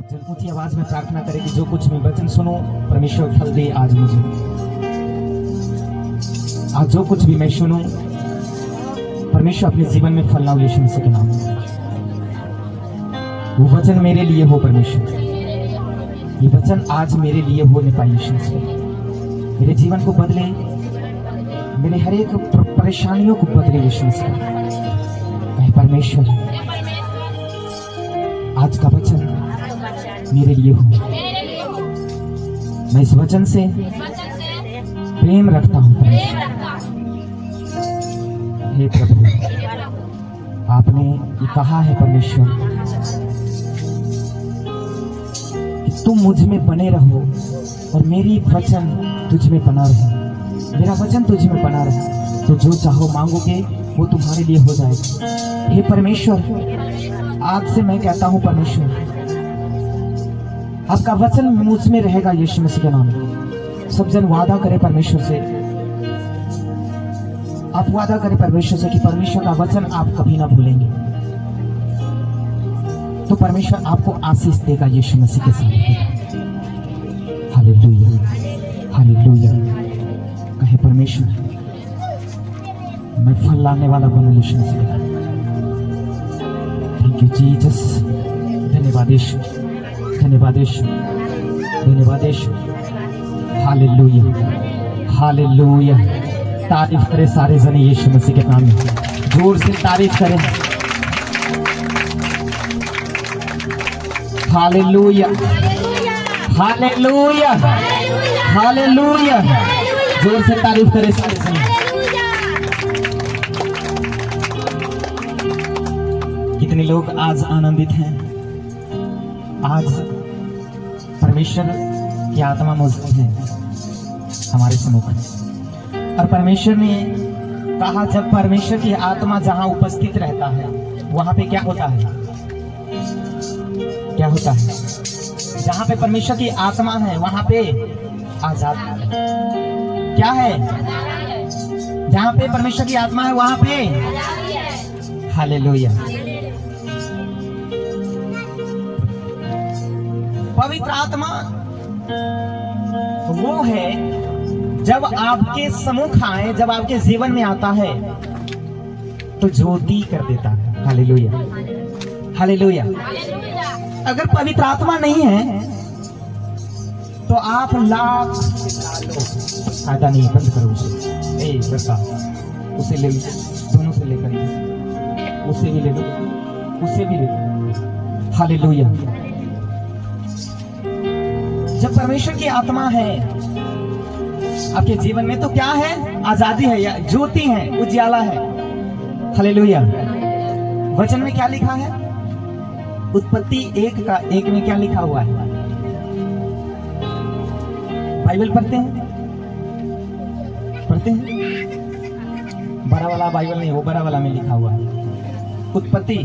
सब जन ऊंची आवाज में प्रार्थना करें कि जो कुछ भी वचन सुनो परमेश्वर फल दे आज मुझे। आज जो कुछ भी मैं सुनूं परमेश्वर अपने जीवन में फल लाओ यीशु मसीह के नाम में। वो वचन मेरे लिए हो परमेश्वर, ये वचन आज मेरे लिए हो नहीं पाई यीशु मसीह। मेरे जीवन को बदले, मेरे हर एक परेशानियों को बदले यीशु मसीह। कहे परमेश्वर आज का वचन मेरे लिए हो। मैं इस वचन से प्रेम रखता हूँ। हे प्रभु, आपने ये कहा है परमेश्वर कि तुम मुझ में बने रहो और मेरी वचन तुझ में बना रहे। मेरा वचन तुझ में बना रहे तो जो चाहो मांगोगे वो तुम्हारे लिए हो जाएगा। हे परमेश्वर, आज से मैं कहता हूँ परमेश्वर आपका वचन मुझ में रहेगा यीशु मसीह के नाम में। सब जन वादा करें परमेश्वर से, आप वादा करें परमेश्वर से कि परमेश्वर का वचन आप कभी ना भूलेंगे, तो परमेश्वर आपको आशीष देगा यीशु मसीह के साथ। Hallelujah, hallelujah. कहे परमेश्वर मैं फल लाने वाला बनूं Yeshu Masih. Thank you Jesus. धन्यवाद यीशु, धन्यवाद यीशु, धन्यवाद यीशु। Hallelujah, hallelujah. तारीफ करें सारे जने यीशु मसीह के नाम में, जोर से तारीफ करें। Hallelujah, hallelujah, hallelujah. जोर से तारीफ करें सारे जने। कितने लोग आज आनंदित हैं। आज परमेश्वर की आत्मा मौजूद है हमारे सम्मुख, और परमेश्वर ने कहा जब परमेश्वर की आत्मा जहां उपस्थित रहता है वहां पे क्या होता है? क्या होता है? जहां पे परमेश्वर की आत्मा है वहां पे आजाद क्या है? जहां पे परमेश्वर की आत्मा है वहां पे हालेलुया। पवित्र आत्मा वो है जब आपके सम्मुख आए, जब आपके जीवन में आता है तो ज्योति कर देता है। Hallelujah, hallelujah. अगर पवित्र आत्मा नहीं है तो आप लाख फायदा नहीं। बंद करो उसे, ए बता, उसे ले लो, दोनों से लेकर उसे भी ले लो, उसे भी ले लो। हालेलुया। जब परमेश्वर की आत्मा है आपके जीवन में तो क्या है? आजादी है, या ज्योति है, उजियाला है। हालेलुया। वचन में क्या लिखा है? उत्पत्ति 1:1 में क्या लिखा हुआ है? बाइबल पढ़ते हैं? पढ़ते हैं? बड़ा वाला बाइबल नहीं, वो बड़ा वाला में लिखा हुआ है उत्पत्ति।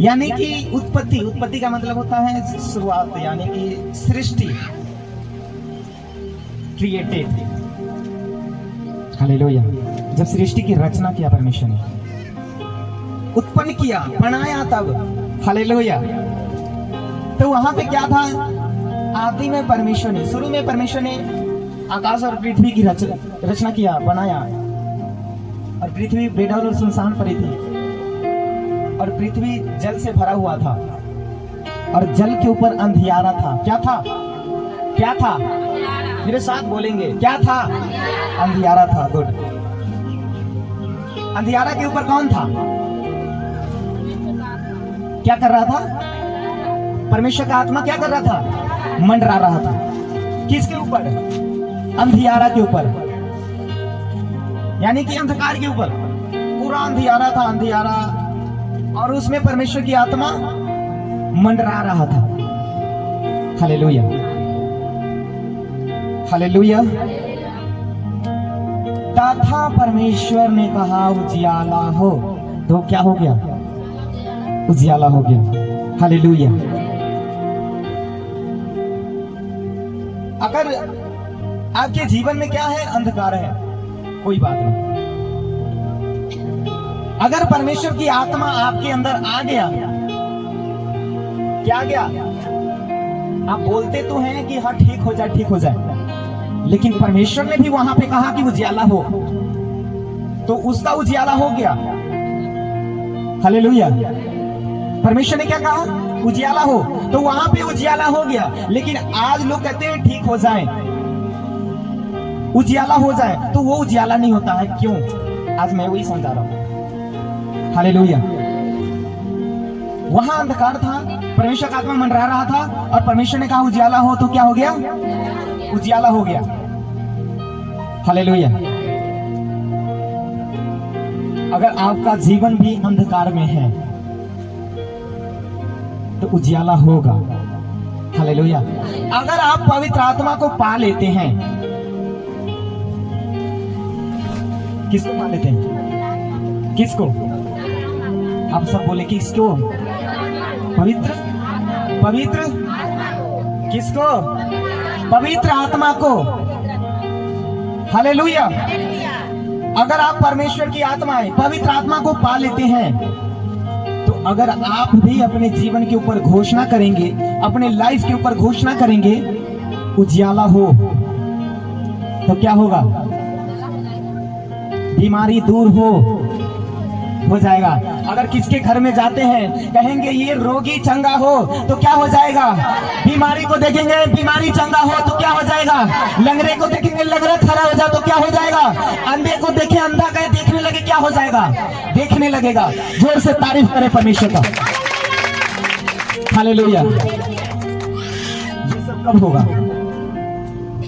यानी कि उत्पत्ति, उत्पत्ति का मतलब होता है शुरुआत, यानी कि सृष्टि, क्रिएटेड। हालेलुया। जब सृष्टि की रचना किया परमेश्वर ने, उत्पन्न किया, बनाया तब। हालेलुया। तो वहां पे क्या था? आदि में परमेश्वर ने, शुरू में परमेश्वर ने आकाश और पृथ्वी की रचना किया, बनाया। और पृथ्वी बेडौल और सुनसान पड़ी थी, और पृथ्वी जल से भरा हुआ था, और जल के ऊपर अंधियारा था। क्या था? क्या था? मेरे साथ बोलेंगे, क्या था? अंधियारा था। गुड। अंधियारा के ऊपर कौन था? क्या कर रहा था? परमेश्वर का आत्मा क्या कर रहा था? मंडरा रहा था। किसके ऊपर? अंधियारा के ऊपर, यानी कि अंधकार के ऊपर। पूरा अंधियारा था, अंधियारा, और उसमें परमेश्वर की आत्मा मंडरा रहा था। Hallelujah, hallelujah. तथा परमेश्वर ने कहा उजियाला हो, तो क्या हो गया? उजियाला हो गया। हालेलुया। अगर आपके जीवन में क्या है? अंधकार है, कोई बात नहीं। अगर परमेश्वर की आत्मा आपके अंदर आ गया क्या गया? आप बोलते तो हैं कि हाँ ठीक हो जाए, ठीक हो जाए, लेकिन परमेश्वर ने भी वहां पे कहा कि उजियाला हो, तो उसका उजियाला हो गया। हालेलुया। परमेश्वर ने क्या कहा? उजियाला हो, तो वहां पे उजियाला हो गया। लेकिन आज लोग कहते हैं ठीक हो जाए, उजियाला हो जाए, तो वो उजियाला नहीं होता है। क्यों? आज मैं वही समझा रहा हूं। हालेलुया। वहां अंधकार था, परमेश्वर का आत्मा मंडरा रहा था, और परमेश्वर ने कहा उजियाला हो, तो क्या हो गया? उजियाला हो गया। हालेलुया। अगर आपका जीवन भी अंधकार में है तो उजियाला होगा। हालेलुया। अगर आप पवित्र आत्मा को पा लेते हैं, किसको पा लेते हैं? किसको? आप सब बोले किसको? पवित्र पवित्र किसको? पवित्र आत्मा को। हालेलुया। अगर आप परमेश्वर की आत्मा है, पवित्र आत्मा को पा लेते हैं, तो अगर आप भी अपने जीवन के ऊपर घोषणा करेंगे, अपने लाइफ के ऊपर घोषणा करेंगे उजियाला हो, तो क्या होगा? बीमारी दूर हो जाएगा। अगर किसके घर में जाते हैं, कहेंगे ये रोगी चंगा हो, तो क्या हो जाएगा? बीमारी को देखेंगे, बीमारी चंगा हो, तो क्या हो जाएगा? लंगड़े को देखेंगे, लंगड़ा खड़ा हो जाए, तो क्या हो जाएगा? अंधे को देखे, अंधा कहे देखने लगे, क्या हो जाएगा? देखने लगेगा। जोर से तारीफ करें परमेश्वर का। हालेलुया। ये सब कब होगा?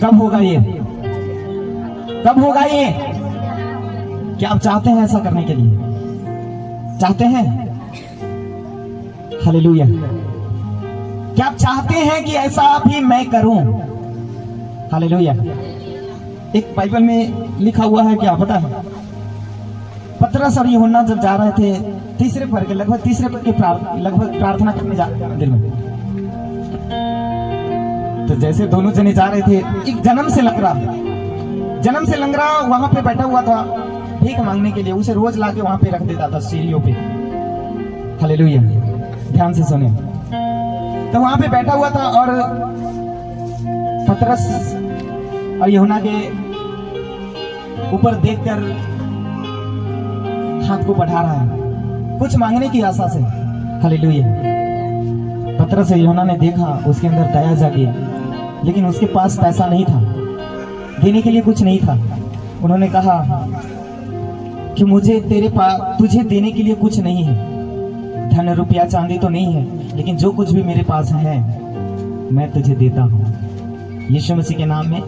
कब होगा ये? कब होगा ये? क्या आप चाहते हैं ऐसा करने के लिए? चाहते हैं? हालेलुया। क्या आप चाहते हैं कि ऐसा भी मैं करूं? हालेलुया। एक बाइबल में लिखा हुआ है, क्या पता है? पतरस और यूहन्ना जब जा रहे थे तीसरे पद के लगभग प्रार्थना करने जा रहे थे मंदिर में, तो जैसे दोनों जने जा रहे थे, एक जन्म से लंगड़ा वहां पे बैठा हुआ था भीख मांगने के लिए। उसे रोज लाके वहां पे रख देता था, सीढ़ियों पे। हालेलुया। ध्यान से सुने। तो वहां पे बैठा हुआ था और पतरस और यूहन्ना के ऊपर देखकर हाथ को बढ़ा रहा है, कुछ मांगने की आशा से। हालेलुया। पतरस और यूहन्ना ने देखा, उसके अंदर दया जागी, लेकिन उसके पास पैसा नहीं था, देने के लिए कुछ नहीं था। उन्होंने कहा कि मुझे तुझे देने के लिए कुछ नहीं है, धन रुपया चांदी तो नहीं है, लेकिन जो कुछ भी मेरे पास है मैं तुझे देता हूं। यीशु मसीह के नाम में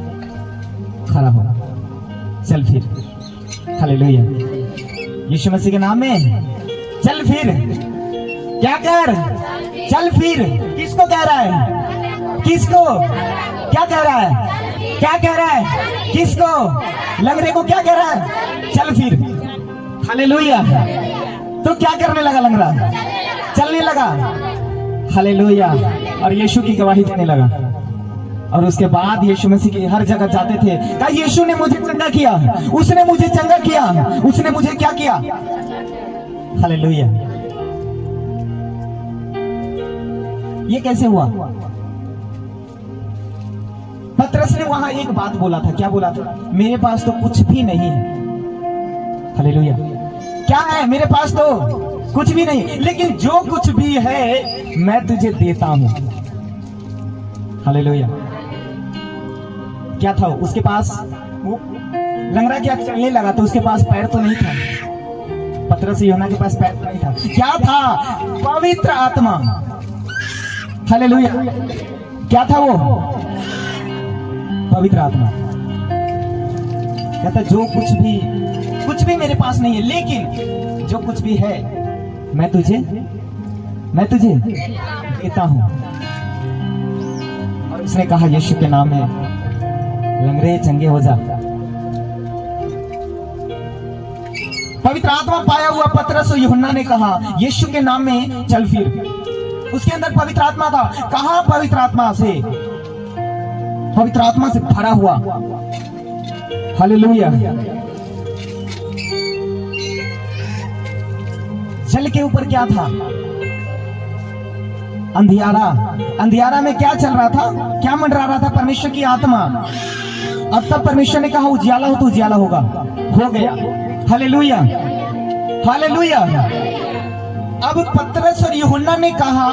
खड़ा हो, चल फिर। हालेलुया। यीशु मसीह के नाम में चल फिर। क्या कर? चल फिर। किसको कह रहा है? किसको? क्या कह रहा है? क्या कह रहा है? किसको? लंगड़े को क्या कह रहा है? चल फिर। हालेलुया। तो क्या करने लगा लंगड़ा? चलने लगा। हालेलुया। और यीशु की गवाही देने लगा। और उसके बाद यीशु मसीह की हर जगह जाते थे, कहा यीशु ने मुझे चंगा किया, उसने मुझे चंगा किया, उसने मुझे क्या किया? हालेलुया। ये कैसे हुआ? पतरस ने वहां एक बात बोला था। क्या बोला था? मेरे पास तो कुछ भी नहीं है। हालेलुया। क्या है? मेरे पास तो कुछ भी नहीं, लेकिन जो कुछ भी है मैं तुझे देता हूं। हालेलुया। क्या था उसके पास? वो लंगड़ा क्या चलने लगा तो उसके पास पैर तो नहीं था। पतरस यूहन्ना के पास पैर तो नहीं था। क्या था? पवित्र आत्मा। हालेलुया। क्या था वो? पवित्र आत्मा। कहता जो कुछ भी मेरे पास नहीं है, लेकिन जो कुछ भी है मैं तुझे देता हूं। और उसने कहा यीशु के नाम में लंगड़े चंगे हो जा। पवित्र आत्मा पाया हुआ पतरस और यूहन्ना ने कहा यीशु के नाम में चल फिर। उसके अंदर पवित्र आत्मा था। कहा? पवित्र आत्मा से, पवित्र आत्मा से भरा हुआ। हालेलुया। जल के ऊपर क्या था? अंधियारा, अंधियारा में क्या चल रहा था, क्या मंडरा रहा था, परमेश्वर की आत्मा। अब तब परमेश्वर ने कहा उजियाला हो तो उजियाला होगा, हो गया। Hallelujah, hallelujah. अब पतरस और यूहन्ना ने कहा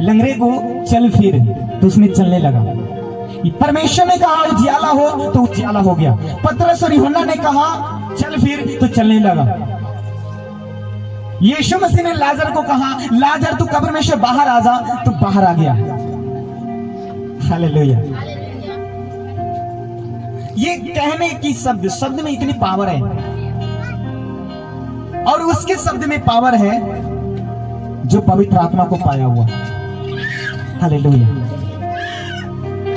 लंगड़े को चल फिर, तो उसने चलने लगा। परमेश्वर ने कहा उजियाला हो तो उजियाला हो गया। पतरस और यूहन्ना ने कहा चल फिर, तो चलने लगा। यीशु मसीह ने लाजर को कहा लाजर तू कब्र में से बाहर आ जा, तो बाहर आ गया। हालेलुया। ये कहने की शब्द में इतनी पावर है, और उसके शब्द में पावर है जो पवित्र आत्मा को पाया हुआ। हालेलुया।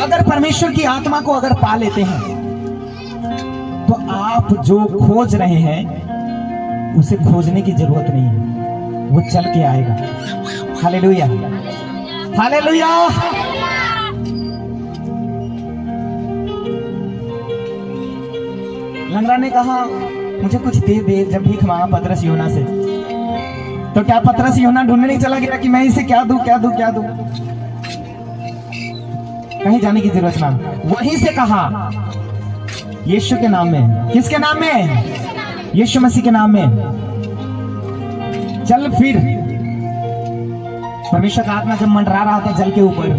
अगर परमेश्वर की आत्मा को अगर पा लेते हैं तो आप जो खोज रहे हैं उसे खोजने की जरूरत नहीं है, वो चल के आएगा। Hallelujah, hallelujah. लंगड़ा ने कहा मुझे कुछ दे दे, जब भीख मांगा पतरस यूहन्ना से, तो क्या पतरस यूहन्ना ढूंढने नहीं चला गया कि मैं इसे क्या दूं, क्या दूं, क्या दूं? कहीं जाने की जरूरत ना, वहीं से कहा यीशु के नाम में। किसके नाम में? यीशु मसीह के नाम में चल फिर। परमेश्वर का आत्मा जब मंडरा रहा था जल के ऊपर,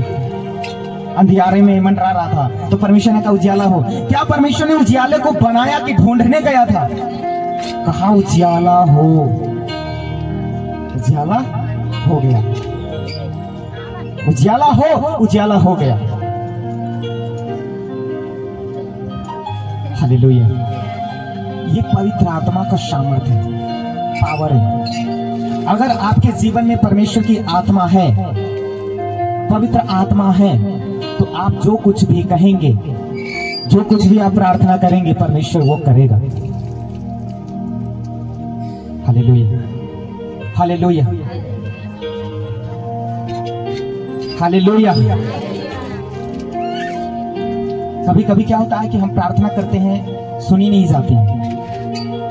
अंधियारे में मंडरा रहा था, तो परमेश्वर ने कहा उजियाला हो। क्या परमेश्वर ने उजियाले को बनाया कि ढूंढने गया था? कहा उजियाला हो, उजियाला हो गया। उजियाला हो, उजियाला हो गया। हालेलुया। ये पवित्र आत्मा का सामर्थ्य है, पावर है। अगर आपके जीवन में परमेश्वर की आत्मा है, पवित्र आत्मा है, तो आप जो कुछ भी कहेंगे, जो कुछ भी आप प्रार्थना करेंगे, परमेश्वर वो करेगा। Hallelujah, hallelujah, hallelujah. कभी कभी क्या होता है कि हम प्रार्थना करते हैं, सुनी नहीं जाती।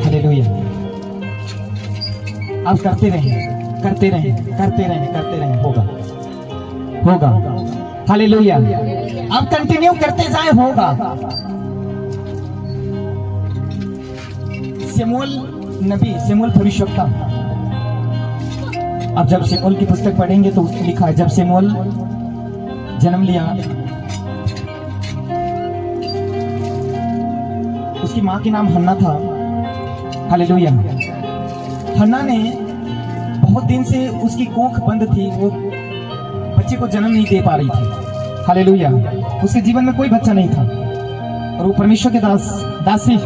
हालेलुया। आप करते रहें, करते रहें, करते रहें, करते रहें, होगा, होगा। हालेलुया। आप कंटिन्यू करते जाएं, होगा। शमूएल नबी, शमूएल भविष्यवक्ता, अब जब शमूएल की पुस्तक पढ़ेंगे तो उसमें लिखा है जब शमूएल जन्म लिया, उसकी मां के नाम हन्ना था। हालेलुया। हन्ना ने बहुत दिन से उसकी कोख बंद थी, वो बच्चे को जन्म नहीं दे पा रही थी। हालेलुया। उसके जीवन में कोई बच्चा नहीं था, और वो परमेश्वर के दासी।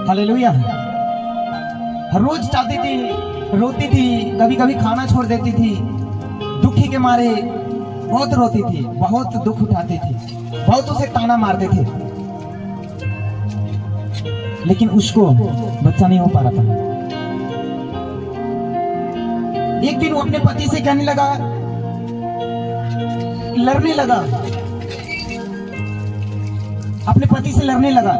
हालेलुया। हर रोज चाहती थी, रोती थी, कभी कभी खाना छोड़ देती थी, दुखी के मारे बहुत रोती थी, बहुत दुख उठाती थी, बहुत उसे ताना मारते थे, लेकिन उसको बच्चा नहीं हो पा रहा था। एक दिन वो अपने पति से कहने लगा, लड़ने लगा, अपने पति से लड़ने लगा।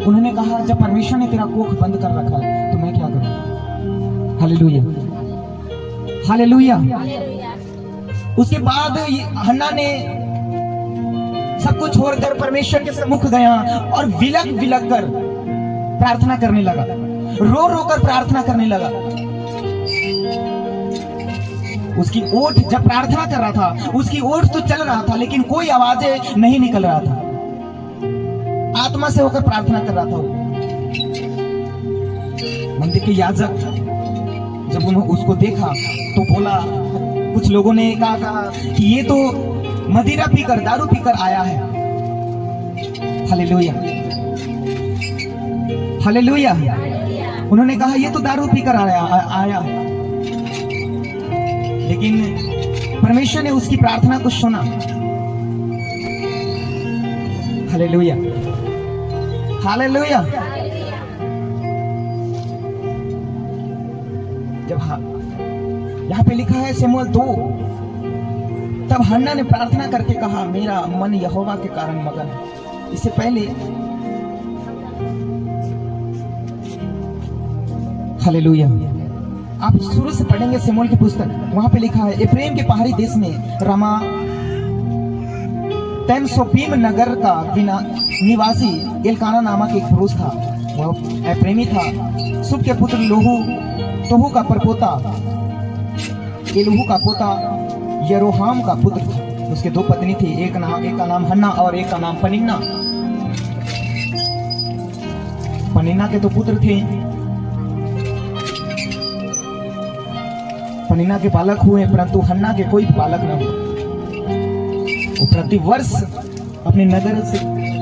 उन्होंने कहा जब परमेश्वर ने तेरा कोख बंद कर रखा है तो मैं क्या करूं? Hallelujah, hallelujah. उसके बाद हन्ना ने सब कुछ छोड़कर परमेश्वर के सम्मुख गया और विलक विलक कर प्रार्थना करने लगा, रो रो कर प्रार्थना करने लगा। उसकी ओठ जब प्रार्थना कर रहा था, उसकी ओठ तो चल रहा था, लेकिन कोई आवाजें नहीं निकल रहा था। आत्मा से होकर प्रार्थना कर रहा था। मंदिर के याजक जब उन्होंने उसको देखा तो बोला, कुछ लोगों ने कहा कि ये तो मदिरा पीकर, दारू पीकर आया है। Hallelujah, hallelujah. उन्होंने कहा ये तो दारू पीकर आया है, लेकिन परमेश्वर ने उसकी प्रार्थना को सुना। Hallelujah, hallelujah. जब यहाँ पे लिखा है शमूएल 2, तब हन्ना ने प्रार्थना करके कहा मेरा मन यहोवा के कारण मगन है। इससे पहले हालेलुया, आप शुरू से पढ़ेंगे शमूएल की पुस्तक, वहां पे लिखा है एफ्रेम के पहाड़ी देश में रमा तेमसोपीम नगर का निवासी एलकाना नामक एक पुरुष था। वह एफ्रेमी था। सुब के पुत्र तोहू का परपोता एलहू का पोता यरोहाम का पुत्र था। उसके दो पत्नी थी, एक का नाम हन्ना और एक का नाम पनिन्ना। पनिन्ना के तो पुत्र थे, पनिन्ना के बालक हुए, परंतु हन्ना के कोई बालक न हुए। वो प्रतिवर्ष अपने नगर से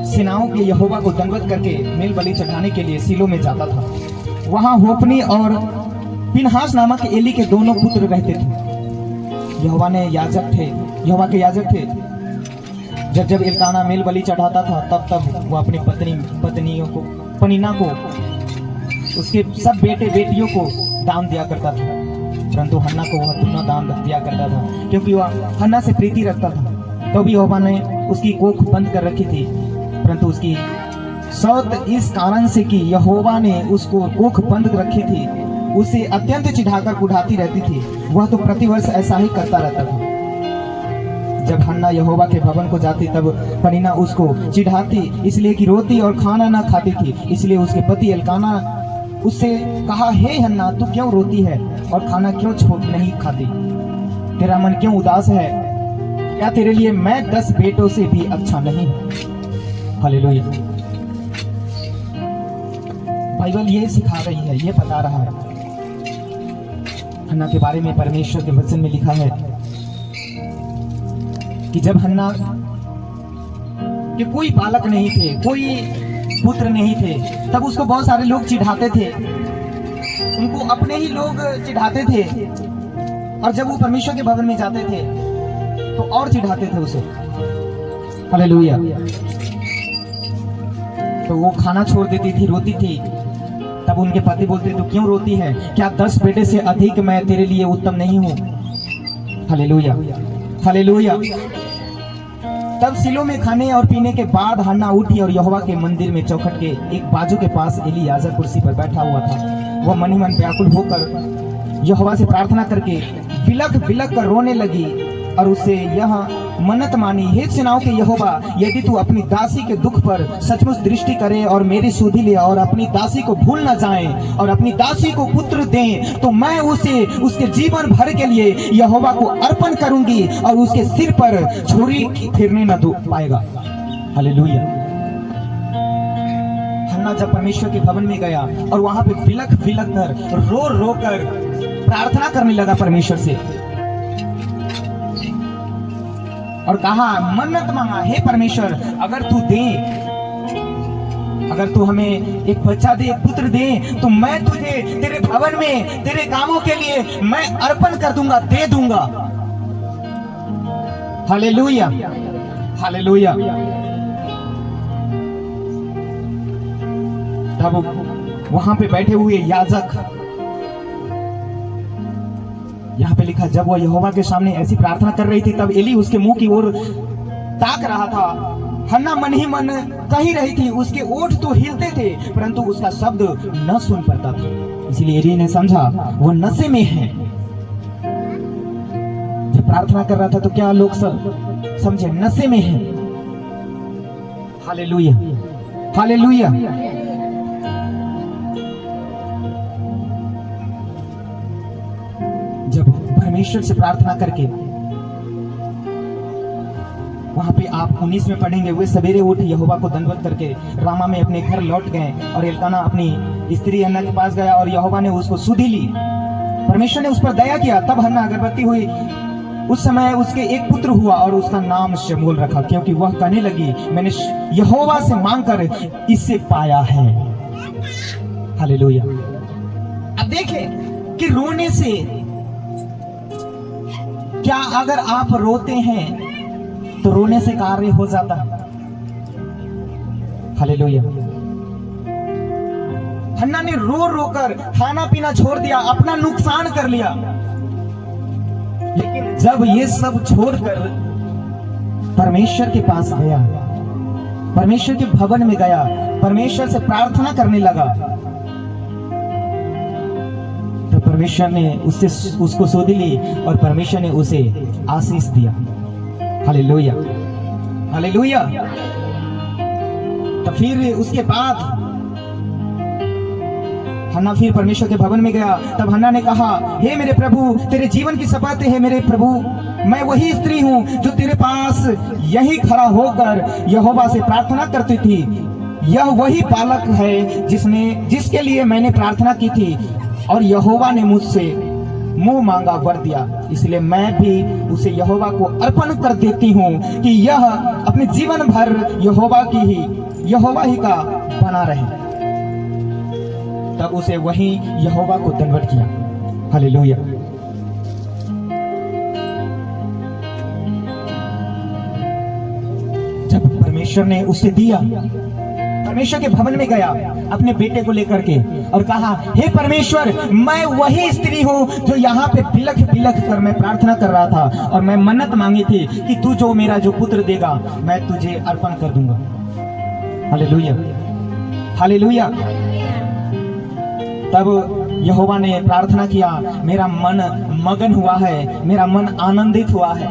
सेनाओं के यहोवा को दंडवत करके मेल बलि चढ़ाने के लिए सीलो में जाता था। वहां होपनी और पिनहास नामक एली के दोनों पुत्र रहते थे। यहोवा के याजक थे। जब एलकाना मेल बलि चढ़ाता था तब वो अपनी पत्नियों को, पनिन्ना को, उसके सब बेटे बेटियों को दान दिया करता था, परंतु हन्ना को वह दोनों दान दिया करता था, क्योंकि वह हन्ना से प्रीति रखता था। तो भी यहोवा ने उसकी कोख बंद कर रखी थी, परंतु उसकी सौत इस कारण से कि यहोवा ने उसको कोख बंद रखी थी, उसे अत्यंत चिढ़ाकर कुढ़ाती रहती थी। वह तो प्रतिवर्ष ऐसा ही करता रहता था। जब हन्ना यहोवा के भवन को जाती तब पनिन्ना उसको चिढ़ाती, इसलिए कि रोती और खाना न खाती थी। इसलिए उसके पति एलकाना उससे कहा, हे हन्ना, तू क्यों रोती है और खाना क्यों नहीं खाती? तेरा मन क्यों उदास है? क्या तेरे लिए मैं 10 बेटों से भी अच्छा नहीं हूं? हालेलुया। बाइबल ये सिखा रही है, ये बता रहा है। हन्ना के बारे में परमेश्वर के वचन में लिखा है कि जब हन्ना के कोई बालक नहीं थे, कोई पुत्र नहीं थे, तब उसको बहुत सारे लोग चिढ़ाते थे, उनको अपने ही लोग चिढ़ाते थे। और जब वो परमेश्वर के भवन में जाते थे तो और चिढ़ाते थे उसे। हालेलुया। तो वो खाना छोड़ देती थी, रोती थी। तब उनके पति बोलते, तू क्यों रोती है? क्या 10 बेटे से अधिक मैं तेरे लिए उत्तम नहीं हूं? Hallelujah, hallelujah. तब सिलो में खाने और पीने के बाद हन्ना उठी और यहोवा के मंदिर में चौखट के एक बाजू के पास एली याजक कुर्सी पर बैठा हुआ था। वह मन ही मन व्याकुल होकर यहोवा से प्रार्थना करके बिलख कर रोने लगी और उससे यह मन्नत मानी, हे सेनाओं के यहोवा, यदि तू अपनी दासी के दुख पर सचमुच दृष्टि करे और मेरी सुधि ले और अपनी दासी को भूल न जाए और अपनी दासी को पुत्र दे, तो मैं उसे उसके जीवन भर के लिए यहोवा को अर्पण करूंगी और उसके सिर पर छुरी फिरने न पाएगा। हालेलुया। हन्ना जब परमेश्वर के भवन में गया और वहां पे बिलख कर रो कर प्रार्थना करने लगा परमेश्वर से और कहा, मन्नत मांगा, हे परमेश्वर, अगर तू हमें एक बच्चा दे, एक पुत्र दे, तो मैं तुझे तेरे भवन में तेरे कामों के लिए मैं अर्पण कर दूंगा, दे दूंगा। Hallelujah, hallelujah. तब वहां पे बैठे हुए याजक, यहाँ पे लिखा, जब वह यहोवा के सामने ऐसी प्रार्थना कर रही थी तब एली उसके मुंह की ओर ताक रहा था। हन्ना मन ही मन कही रही थी, उसके ओठ तो हिलते थे परंतु उसका शब्द न सुन पाता था। इसलिए एली ने समझा वो नशे में है। जब प्रार्थना कर रहा था तो क्या लोग सब समझे नशे में है। Hallelujah, hallelujah. जब परमेश्वर से प्रार्थना करके वहां पे आप 19 में पढ़ेंगे, वे सवेरे उठ यहोवा को दंडवत करके रामा में अपने घर लौट गए और एलकाना अपनी स्त्री हन्ना के पास गया और यहोवा ने उसको सुधि ली। परमेश्वर ने उस पर दया किया। तब हन्ना गर्भवती हुई। उस समय उसके एक पुत्र हुआ और उसका नाम शमूएल रखा, क्योंकि वह कहने लगी, मैंने यहोवा से मांगकर इससे पाया है। हालेलुया। अब देखें कि रोने से क्या, अगर आप रोते हैं तो रोने से कार्य हो जाता है। हालेलुया। हन्ना ने रो कर खाना पीना छोड़ दिया, अपना नुकसान कर लिया, लेकिन जब ये सब छोड़कर परमेश्वर के पास गया, परमेश्वर के भवन में गया, परमेश्वर से प्रार्थना करने लगा, तो परमेश्वर ने उसको सोध ली और परमेश्वर ने उसे आशीष दिया। Hallelujah, hallelujah. तो फिर उसके बाद हन्ना फिर परमेश्वर के भवन में गया। तब हन्ना ने कहा, हे मेरे प्रभु, तेरे जीवन की शपथ है मेरे प्रभु, मैं वही स्त्री हूँ जो तेरे पास यही खड़ा होकर यहोवा से प्रार्थना करती थी। यह वही बालक है जिसके लिए मैंने प्रार्थना की थी, और यहोवा ने मुझसे मुंह मांगा वर दिया, इसलिए मैं भी उसे यहोवा को अर्पण कर देती हूँ कि यह अपने जीवन भर यहोवा ही का बना रहे। तब उसे वही यहोवा को दंडवत किया। हालेलुया। जब परमेश्वर ने उसे दिया, परमेश्वर के भवन में गया अपने बेटे को लेकर के और कहा, हे परमेश्वर, मैं वही स्त्री हूँ जो यहाँ पे बिलख बिलख कर मैं प्रार्थना कर रहा था, और मैं मन्नत मांगी थी कि तू जो मेरा जो पुत्र देगा मैं तुझे अर्पण कर दूंगा। Hallelujah, hallelujah. तब यहोवा ने प्रार्थना किया, मेरा मन मगन हुआ है, मेरा मन आनंदित हुआ है,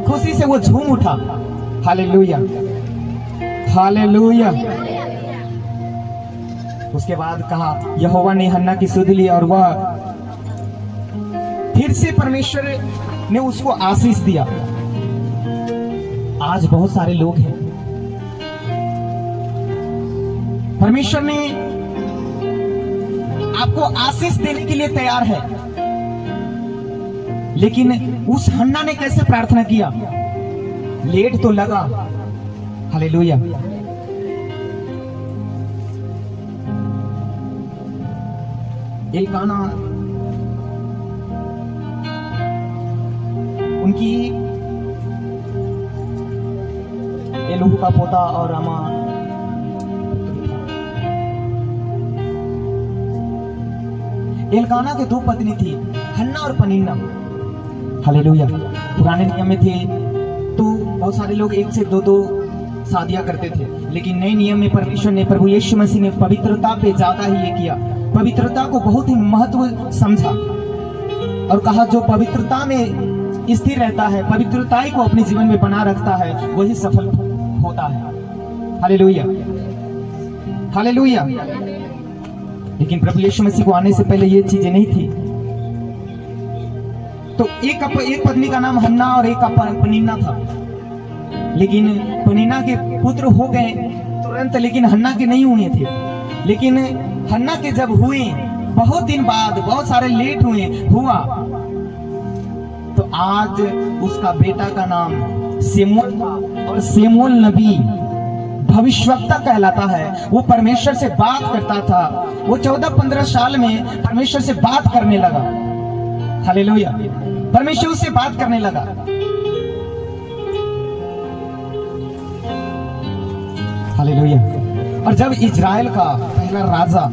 खुशी से वो झूम उठा। Hallelujah, hallelujah. उसके बाद कहा, यहोवा ने हन्ना की सुध ली और वह फिर से परमेश्वर ने उसको आशीष दिया। आज बहुत सारे लोग हैं, परमेश्वर ने आपको आशीष देने के लिए तैयार है, लेकिन उस हन्ना ने कैसे प्रार्थना किया? लेट तो लगा। हालेलुया। एलकाना उनकी एलूहू का पोता और रामा एलकाना के दो पत्नी थी, हन्ना और पनिन्ना। हालेलुया। पुराने नियम में थे तो बहुत सारे लोग एक से दो शादियां करते थे, लेकिन नए नियम में परमेश्वर ने, प्रभु यीशु मसीह ने पवित्रता पे ज्यादा ही ये किया, पवित्रता को बहुत ही महत्व समझा और कहा जो पवित्रता में स्थिर रहता है, पवित्रता को अपने जीवन में बना रखता है, वही सफल होता है। Hallelujah, hallelujah. लेकिन प्रभु यीशु मसीह को आने से पहले ये चीजें नहीं थी। तो एक पत्नी का नाम हन्ना और एक का पनिन्ना था, लेकिन पनिन्ना के पुत्र हो गए तुरंत, लेकिन हन्ना के नहीं हुए थे। लेकिन हन्ना के जब हुए, बहुत दिन बाद, बहुत सारे लेट हुआ, तो आज उसका बेटा का नाम शमूएल था, और शमूएल नबी भविष्यवक्ता कहलाता है। वो परमेश्वर से बात करता था, वो 14-15 साल में परमेश्वर से बात करने लगा। हालेलुया। परमेश्वर उससे बात करने लगा। हालेलुया। और जब इजराइल का पहला राजा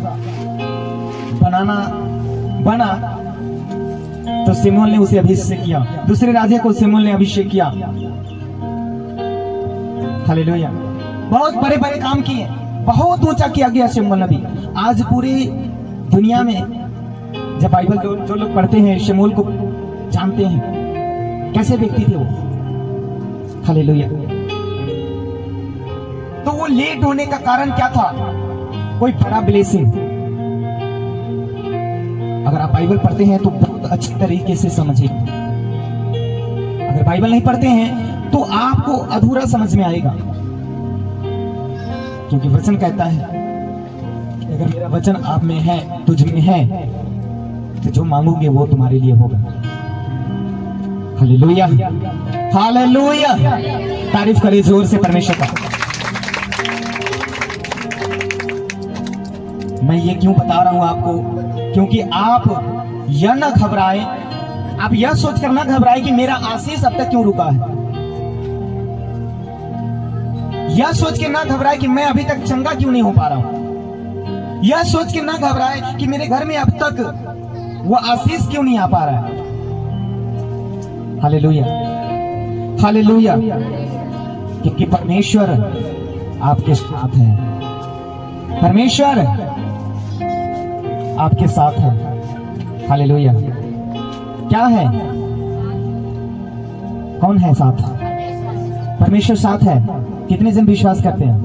बना तो शमूएल ने उसे अभिषेक किया, दूसरे राजा को शमूएल ने अभिषेक किया। हालेलुया। बहुत बड़े बड़े काम किए, बहुत ऊंचा किया गया शमूएल नबी। आज पूरी दुनिया में जब बाइबल जो लोग पढ़ते हैं, शमूएल को जानते हैं कैसे व्यक्ति थे वो। हालेलुया। तो वो लेट होने का कारण क्या था? कोई बड़ा ब्लेसिंग। अगर आप बाइबल पढ़ते हैं तो बहुत अच्छी तरीके से समझिए, अगर बाइबल नहीं पढ़ते हैं तो आपको अधूरा समझ में आएगा, क्योंकि वचन कहता है कि अगर मेरा वचन आप में है, तुझ में है, तो जो मांगोगे वो तुम्हारे लिए होगा। Hallelujah, hallelujah. तारीफ करिए जोर से परमेश्वर का। मैं ये क्यों बता रहा हूं आपको? क्योंकि आप यह न घबराए, आप यह सोचकर न घबराए कि मेरा आशीष अब तक क्यों रुका है। यह सोच के ना घबराए कि मैं अभी तक चंगा क्यों नहीं हो पा रहा हूं। यह सोच के ना घबराए कि मेरे घर में अब तक वो आशीष क्यों नहीं आ पा रहा है। Hallelujah, hallelujah. क्योंकि परमेश्वर आपके साथ है, परमेश्वर आपके साथ है। हालेलुया। क्या है? कौन है साथ? परमेश्वर साथ है। कितने जन विश्वास करते हैं?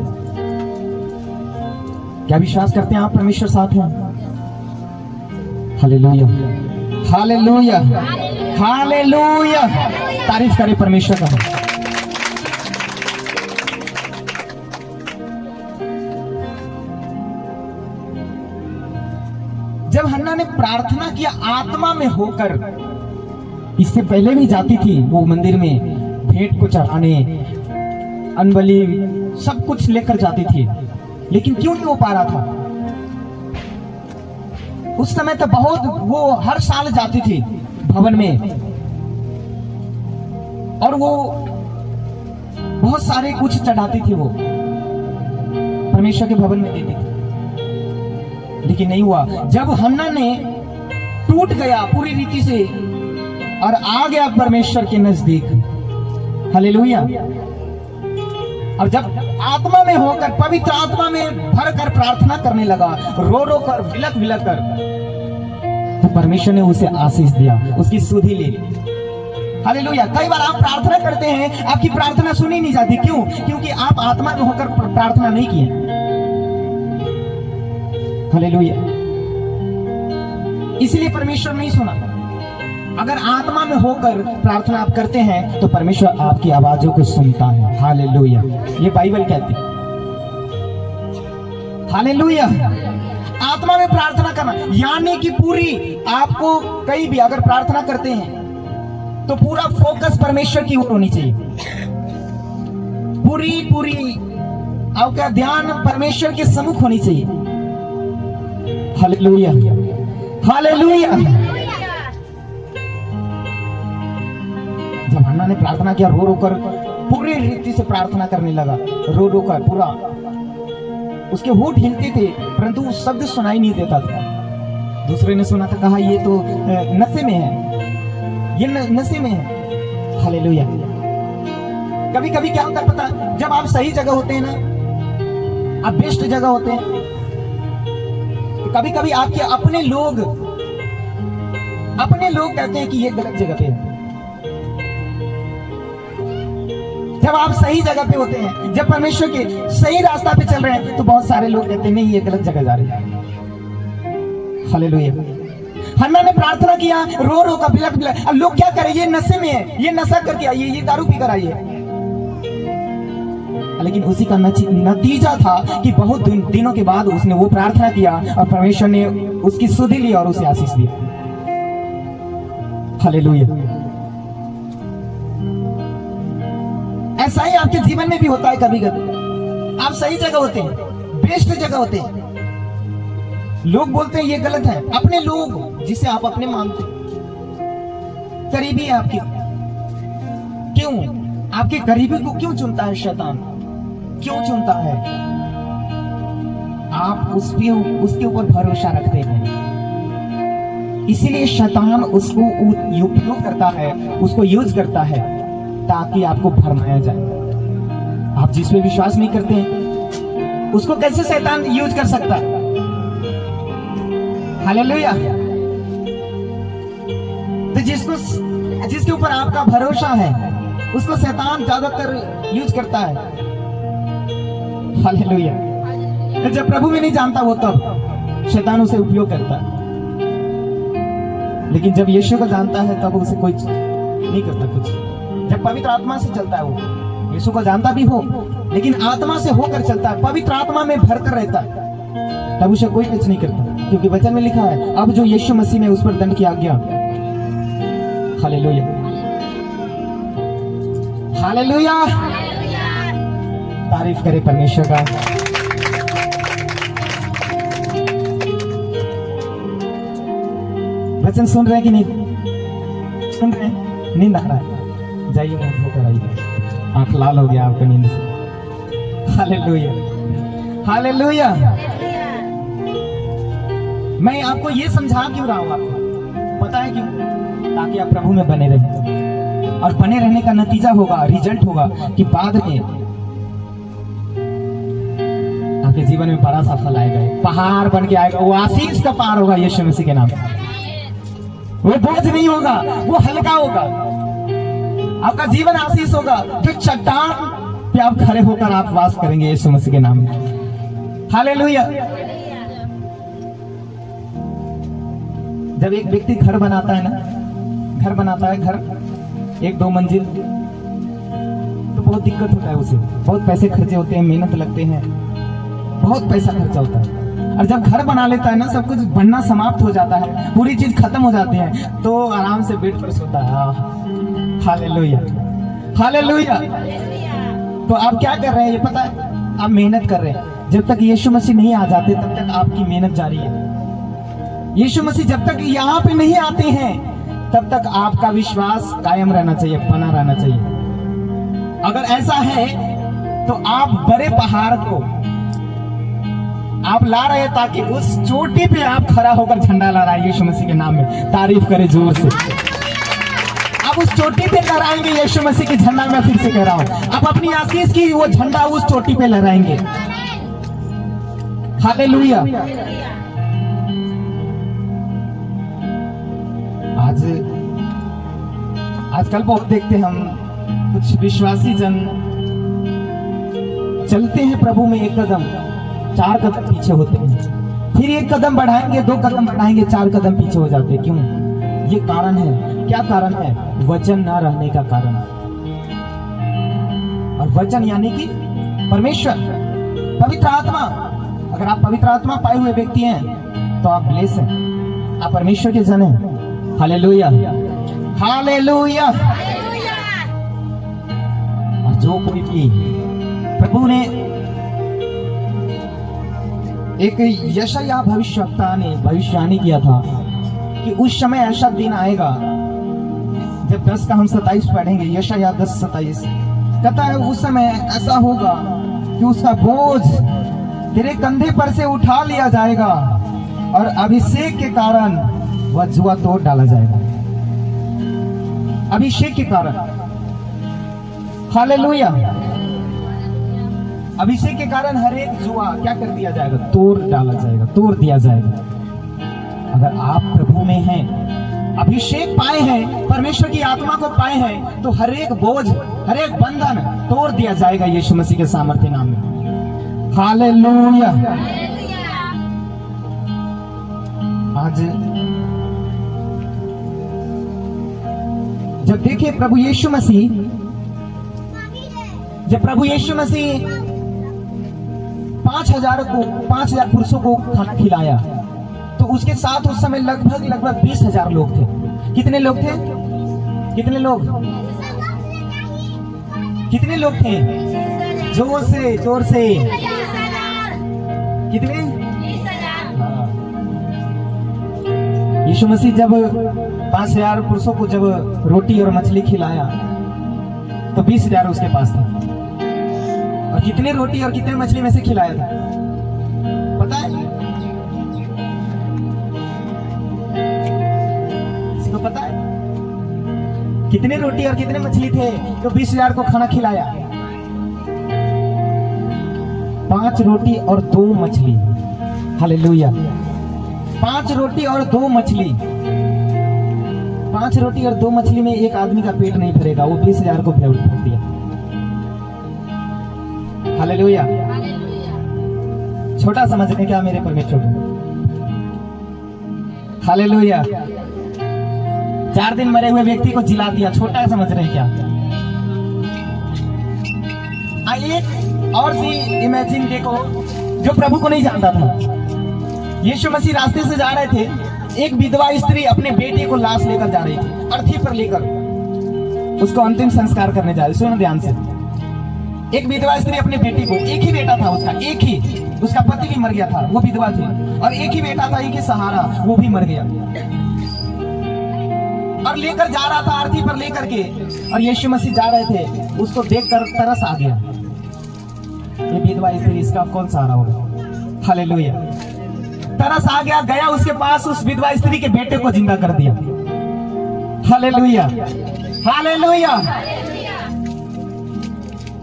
क्या विश्वास करते हैं आप परमेश्वर साथ है? Hallelujah, hallelujah, hallelujah. तारीफ करें परमेश्वर का। जब हन्ना ने प्रार्थना किया आत्मा में होकर, इससे पहले भी जाती थी वो मंदिर में भेंट को चढ़ाने, अनबली सब कुछ लेकर जाती थी, लेकिन क्यों नहीं हो पा रहा था? उस समय तो बहुत, वो हर साल जाती थी भवन में और वो बहुत सारे कुछ चढ़ाती थी, वो परमेश्वर के भवन में देती थी, लेकिन नहीं हुआ। जब हन्ना ने टूट गया पूरी रीति से और आ गया परमेश्वर के नजदीक, हालेलुया, और जब आत्मा में होकर, पवित्र आत्मा में भरकर प्रार्थना करने लगा, रो रो कर, विलक विलक कर, तो परमेश्वर ने उसे आशीष दिया, उसकी सुधि ले ली। हालेलुया। कई बार आप प्रार्थना करते हैं, आपकी प्रार्थना सुनी नहीं जाती। क्यों? क्योंकि आप आत्मा में होकर प्रार्थना नहीं किए। हालेलुया। इसलिए परमेश्वर नहीं सुना। अगर आत्मा में होकर प्रार्थना आप करते हैं तो परमेश्वर आपकी आवाजों को सुनता है। हालेलुया, ये बाइबल कहती है। हालेलुया। आत्मा में प्रार्थना करना यानी कि पूरी, आपको कहीं भी अगर प्रार्थना करते हैं तो पूरा फोकस परमेश्वर की ओर होनी चाहिए। पूरी आपका ध्यान परमेश्वर के सम्मुख होनी चाहिए। Hallelujah, hallelujah. जब हन्ना ने प्रार्थना किया, रो रो कर पूरी रीति से प्रार्थना करने लगा, रो रो कर पूरा, उसके होंठ हिलते थे परंतु वो शब्द सुनाई नहीं देता था। दूसरे ने सुना था, कहा ये तो नशे में है, ये नशे में है। हालेलुया। कभी कभी क्या होता है पता, जब आप सही जगह होते हैं ना, आप बेस्ट जगह होते हैं, तो कभी कभी आपके अपने लोग कहते हैं कि ये गलत जगह पे है। जब आप सही जगह पे होते हैं, जब परमेश्वर के सही रास्ता पे चल रहे हैं, तो बहुत सारे लोग कहते हैं नहीं ये गलत जगह जा रही है। हालेलुया। हन्ना ने प्रार्थना किया, रो रो का बिलक बिलक। अब लोग क्या करें, ये नशे में है, ये नशा करके आइए, ये दारू पीकर आइए। लेकिन उसी का नतीजा था कि बहुत दिनों के बाद उसने वो प्रार्थना किया और परमेश्वर ने उसकी सुधि ली और उसे आशीष दिया। हालेलुया। ऐसा ही आपके जीवन में भी होता है। कभी कभी आप सही जगह होते हैं, बेस्ट जगह होते हैं, लोग बोलते हैं ये गलत है। अपने लोग जिसे आप अपने मानते हैं, करीबी है आपके, क्यों आपके करीबी को क्यों चुनता है शैतान? क्यों चुनता है? आप उसके ऊपर भरोसा रखते हैं, इसीलिए शैतान उसको उपयोग करता है, उसको यूज करता है ताकि आपको भरमाया जाए। आप जिस पे विश्वास नहीं करते हैं उसको कैसे शैतान यूज कर सकता है? हालेलुया। तो जिसके ऊपर आपका भरोसा है उसको शैतान ज्यादातर यूज करता है। हालेलुया। जब प्रभु में नहीं जानता वो, तब शैतान उसे उपयोग करता है, लेकिन जब यीशु को जानता है तब उसे कोई नहीं करता कुछ। जब पवित्र आत्मा से चलता है, वो यीशु को जानता भी हो लेकिन आत्मा से होकर चलता है, पवित्र आत्मा में भरकर रहता है, तब उसे कोई कुछ नहीं करता, क्योंकि वचन में लिखा है अब जो यीशु मसीह में उस पर दंड की आज्ञा। Hallelujah, hallelujah. तारीफ करे परमेश्वर का। वचन सुन रहे हैं कि नहीं सुन रहे हैं? नींद आ रहा है? जाइए मुंह धोकर आइए, आंख लाल हो गया आपका नींद से। Hallelujah, hallelujah. मैं आपको ये समझा क्यों रहा हूं? आपको पता है क्यों? ताकि आप प्रभु में बने रहें, और बने रहने का नतीजा होगा, रिजल्ट होगा कि बाद में आपके जीवन में बड़ा सा फल आएगा, पहाड़ बन के आएगा, वो आशीष का पहाड़ होगा यीशु मसीह के नाम। वो बोझ नहीं होगा, वो हल्का होगा। आपका जीवन आशीष होगा। जो चट्टान पे आप खड़े होकर आप वास करेंगे यीशु मसीह के नाम में। हालेलुया। जब एक व्यक्ति घर बनाता है ना, घर बनाता है, घर 1-2 मंजिल, तो बहुत दिक्कत होता है उसे, बहुत पैसे खर्चे होते हैं, मेहनत लगते हैं, बहुत पैसा खर्चा होता है। और जब घर बना लेता है ना, सब कुछ बनना समाप्त हो जाता है, पूरी चीज खत्म हो जाती है, तो आराम से बेड पर सोता है। Hallelujah, hallelujah. तो आप क्या कर रहे हैं ये पता है? आप मेहनत कर रहे हैं। जब तक यीशु मसीह नहीं आ जाते तब तक आपकी मेहनत जारी है। यीशु मसीह जब तक यहाँ पे नहीं आते हैं तब तक आपका विश्वास कायम रहना चाहिए, बना रहना चाहिए। अगर ऐसा है तो आप बड़े पहाड़ को आप ला रहे हैं ताकि उस चोटी पे आप खड़ा होकर झंडा ला रहा है यीशु मसीह के नाम में। तारीफ करें जोर से। आप उस चोटी पे लहराएंगे यीशु मसीह के झंडा। में फिर से कह रहा हूं, आप अपनी आशीष की वो झंडा उस चोटी पे लहराएंगे। हालेलुया। आजकल बहुत देखते हैं हम, कुछ विश्वासी जन चलते हैं प्रभु में 1 कदम 4 कदम पीछे होते हैं, फिर 1 कदम बढ़ाएंगे, 2 कदम बढ़ाएंगे, 4 कदम पीछे हो जाते हैं। क्यों? ये कारण है। क्या कारण है? वचन ना रहने का कारण। और वचन यानी कि परमेश्वर, पवित्र आत्मा। अगर आप पवित्र आत्मा पाए हुए व्यक्ति हैं तो आप ब्लेस हैं, आप परमेश्वर के जन हैं। Hallelujah, hallelujah. और जो कोई भी प्रभु ने, एक यशायाह भविष्यवक्ता ने भविष्यवाणी किया था कि उस समय ऐसा दिन आएगा, जब 10 का हम 27 पढ़ेंगे, यशायाह 10:27 कहता है, उस समय ऐसा होगा कि उसका बोझ तेरे कंधे पर से उठा लिया जाएगा और अभिषेक के कारण वह जुआ तोड़ डाला जाएगा। अभिषेक के कारण। हालेलुया। अभिषेक के कारण हर एक जुआ क्या कर दिया जाएगा? तोड़ डाला जाएगा, तोड़ दिया जाएगा। अगर आप प्रभु में हैं, अभिषेक पाए हैं, परमेश्वर की आत्मा को पाए हैं, तो हर एक बोझ, हर एक बंधन तोड़ दिया जाएगा यीशु मसीह के सामर्थ्य नाम में। हालेलुया। आज जब देखिए प्रभु यीशु मसीह, जब प्रभु यीशु मसीह 5,000 पुरुषों को खाना खिलाया, तो उसके साथ उस समय लगभग 20,000 लोग थे। कितने लोग थे? कितने लोग? कितने लोग थे? जोर से, जोर से। कितने? यीशु मसीह जब 5,000 पुरुषों को जब रोटी और मछली खिलाया तो 20,000 उसके पास था। और कितने रोटी और कितने मछली में से खिलाया था पता है? किसी को पता है कितने रोटी और कितने मछली थे तो 20,000 को खाना खिलाया? 5 रोटी और 2 मछली। हालेलुया। 5 रोटी और 2 मछली। 5 रोटी और 2 मछली में एक आदमी का पेट नहीं भरेगा, वो 20,000 को भर दिया। हालेलुया। छोटा समझने क्या मेरे परमेश्वर को? हालेलुया। 4 दिन मरे हुए व्यक्ति को जिला दिया, छोटा समझ रहे क्या? एक और सी इमेजिन देखो, जो प्रभु को नहीं जानता था। यीशु मसीह रास्ते से जा रहे थे, एक विधवा स्त्री अपने बेटे को लाश लेकर जा रही थी, अर्थी पर लेकर उसको अंतिम संस्कार करने जा रही। सुनो ध्यान से। एक विधवा स्त्री अपने बेटे को, एक ही बेटा था उसका, एक ही, उसका पति भी मर गया था, वो विधवा थी, और एक ही बेटा था, एक ही सहारा, वो भी मर गया, और लेकर जा रहा था अर्थी पर लेकर के। और यीशु मसीह जा रहे थे, उसको देखकर तरस आ गया। ये विधवा स्त्री, इसका कौन सहारा होगा? हालेलुया। तरस आ गया, गया उसके पास, उस विधवा स्त्री के बेटे को जिंदा कर दिया। Hallelujah, hallelujah.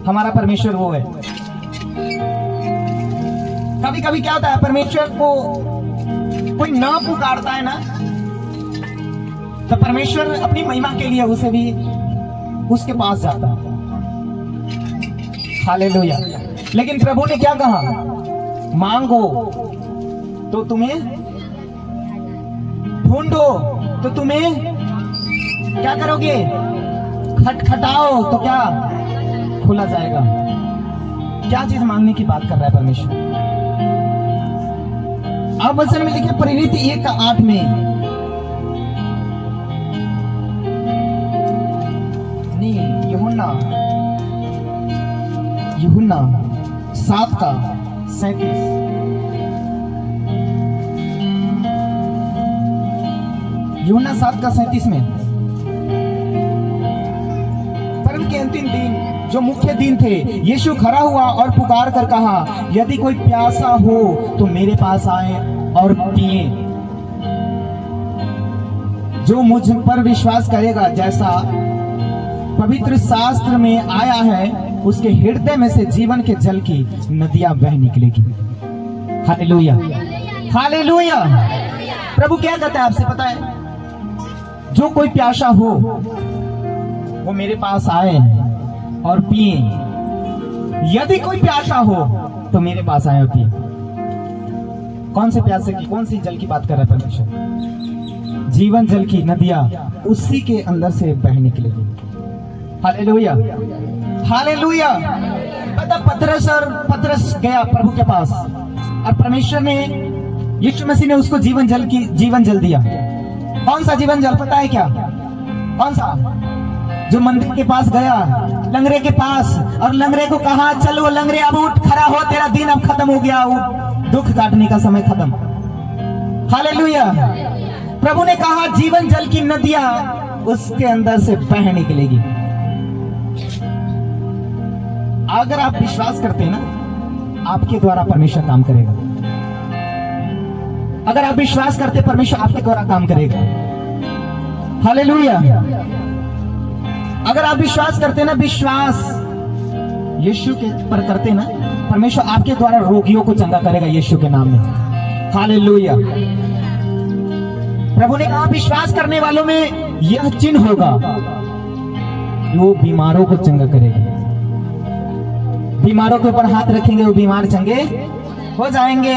हमारा परमेश्वर वो है। कभी कभी क्या होता है, परमेश्वर को कोई ना पुकारता है ना, तो परमेश्वर अपनी महिमा के लिए उसे भी उसके पास जाता है। हालेलुया। लेकिन प्रभु ने क्या कहा? मांगो तो तुम्हें, ढूंढो तो तुम्हें क्या करोगे? खटखटाओ तो क्या खुला जाएगा। क्या चीज मांगने की बात कर रहा है परमेश्वर? अब वचन में लिखे प्रेरित 1:8 में, नहीं, यूहन्ना 7:37, यूहन्ना 7:37 में, पर्व के अंतिम दिन जो मुख्य दिन थे, यीशु खड़ा हुआ और पुकार कर कहा, यदि कोई प्यासा हो तो मेरे पास आए और पिए। जो मुझ पर विश्वास करेगा, जैसा पवित्र शास्त्र में आया है, उसके हृदय में से जीवन के जल की नदियां बह निकलेगी। Hallelujah, hallelujah. प्रभु क्या कहता है आपसे पता है? जो कोई प्यासा हो वो मेरे पास आए और पिए। यदि कोई प्यासा हो तो मेरे पास आए और पिए। कौन से प्यासे की, कौन सी जल की बात कर रहा है परमेश्वर? जीवन जल की नदियां उसी के अंदर से बह निकलेगी। Hallelujah, hallelujah. पता पतरस गया प्रभु के पास और परमेश्वर ने, यीशु मसीह ने उसको जीवन जल दिया। कौन सा जीवन जल पता है क्या? कौन सा? जो मंदिर के पास गया, लंगड़े के पास, और लंगड़े को कहा, चलो लंगड़े अब उठ खड़ा हो, तेरा दिन अब खत्म हो गया, दुख काटने का समय खत्म। हालेलुया। प्रभु ने कहा जीवन जल की नदियां उसके अंदर से बह निकलेगी। अगर आप विश्वास करते हैं ना, आपके द्वारा परमेश्वर काम करेगा। अगर आप विश्वास करते, परमेश्वर आपके द्वारा काम करेगा। हालेलुया। अगर आप विश्वास करते ना, विश्वास यीशु के पर करते ना, परमेश्वर आपके द्वारा रोगियों को चंगा करेगा यीशु के नाम में। हालेलुया। प्रभु ने कहा विश्वास करने वालों में यह चिन्ह होगा, वो बीमारों को चंगा करेगा। बीमारों के ऊपर हाथ रखेंगे, वो बीमार चंगे हो जाएंगे।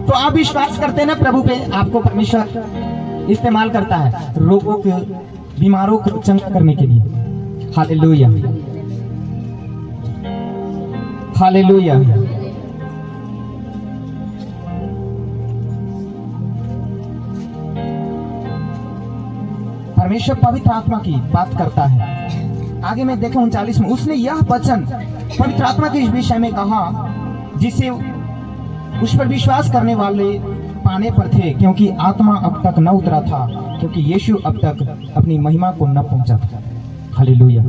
तो आप विश्वास करते हैं ना प्रभु पे, आपको परमेश्वर इस्तेमाल करता है रोगों के, बीमारों को चंगा करने के लिए। Hallelujah, hallelujah. परमेश्वर पवित्र आत्मा की बात करता है। आगे में देखो 39 में, उसने यह वचन पवित्र आत्मा के विषय में कहा जिसे उस पर विश्वास करने वाले पाने पर थे, क्योंकि आत्मा अब तक न उतरा था, क्योंकि यीशु अब तक अपनी महिमा को न पहुंचा था। Hallelujah,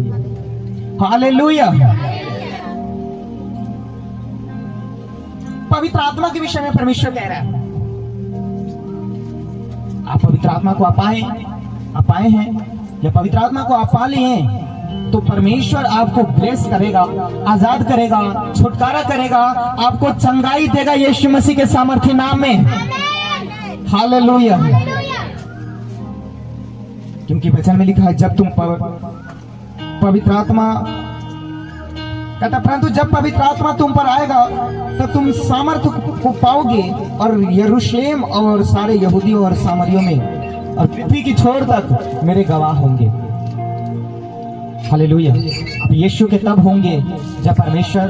hallelujah. पवित्र आत्मा के विषय में परमेश्वर कह रहा है, आप पवित्र आत्मा को आप पाए हैं, या पवित्र आत्मा को आप पा लिए हैं, तो परमेश्वर आपको ब्लेस करेगा, आजाद करेगा, छुटकारा करेगा, आपको चंगाई देगा यीशु मसीह के सामर्थ्य नाम में। हालेलुया। क्योंकि वचन में लिखा है, जब तुम पवित्र आत्मा कहता, परंतु जब पवित्र आत्मा तुम पर आएगा तब तुम सामर्थ्य को पाओगे और यरूशलेम और सारे यहूदियों और सामरियों में और पृथ्वी की छोर तक मेरे गवाह होंगे। हालेलुया। अब यीशु के तब होंगे जब परमेश्वर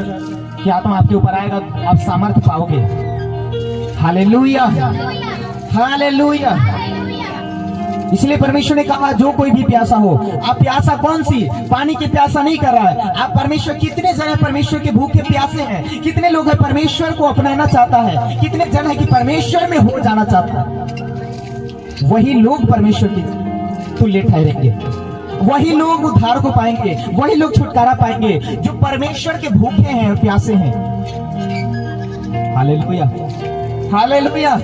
की आत्मा आपके ऊपर आएगा, आप सामर्थ्य पाओगे। Hallelujah, hallelujah. इसलिए परमेश्वर ने कहा जो कोई भी प्यासा हो, आप प्यासा कौन सी? पानी की प्यासा नहीं कर रहा है आप। परमेश्वर, कितने जन है परमेश्वर के भूखे प्यासे हैं? कितने लोग हैं परमेश्वर को अपनाना चाहता है? कितने जन है कि परमेश्वर में हो जाना चाहता है? वही लोग परमेश्वर की तुल्य ठहरेंगे, वही लोग उद्धार को पाएंगे, वही लोग छुटकारा पाएंगे जो परमेश्वर के भूखे हैं और प्यासे हैं। Hallelujah, hallelujah.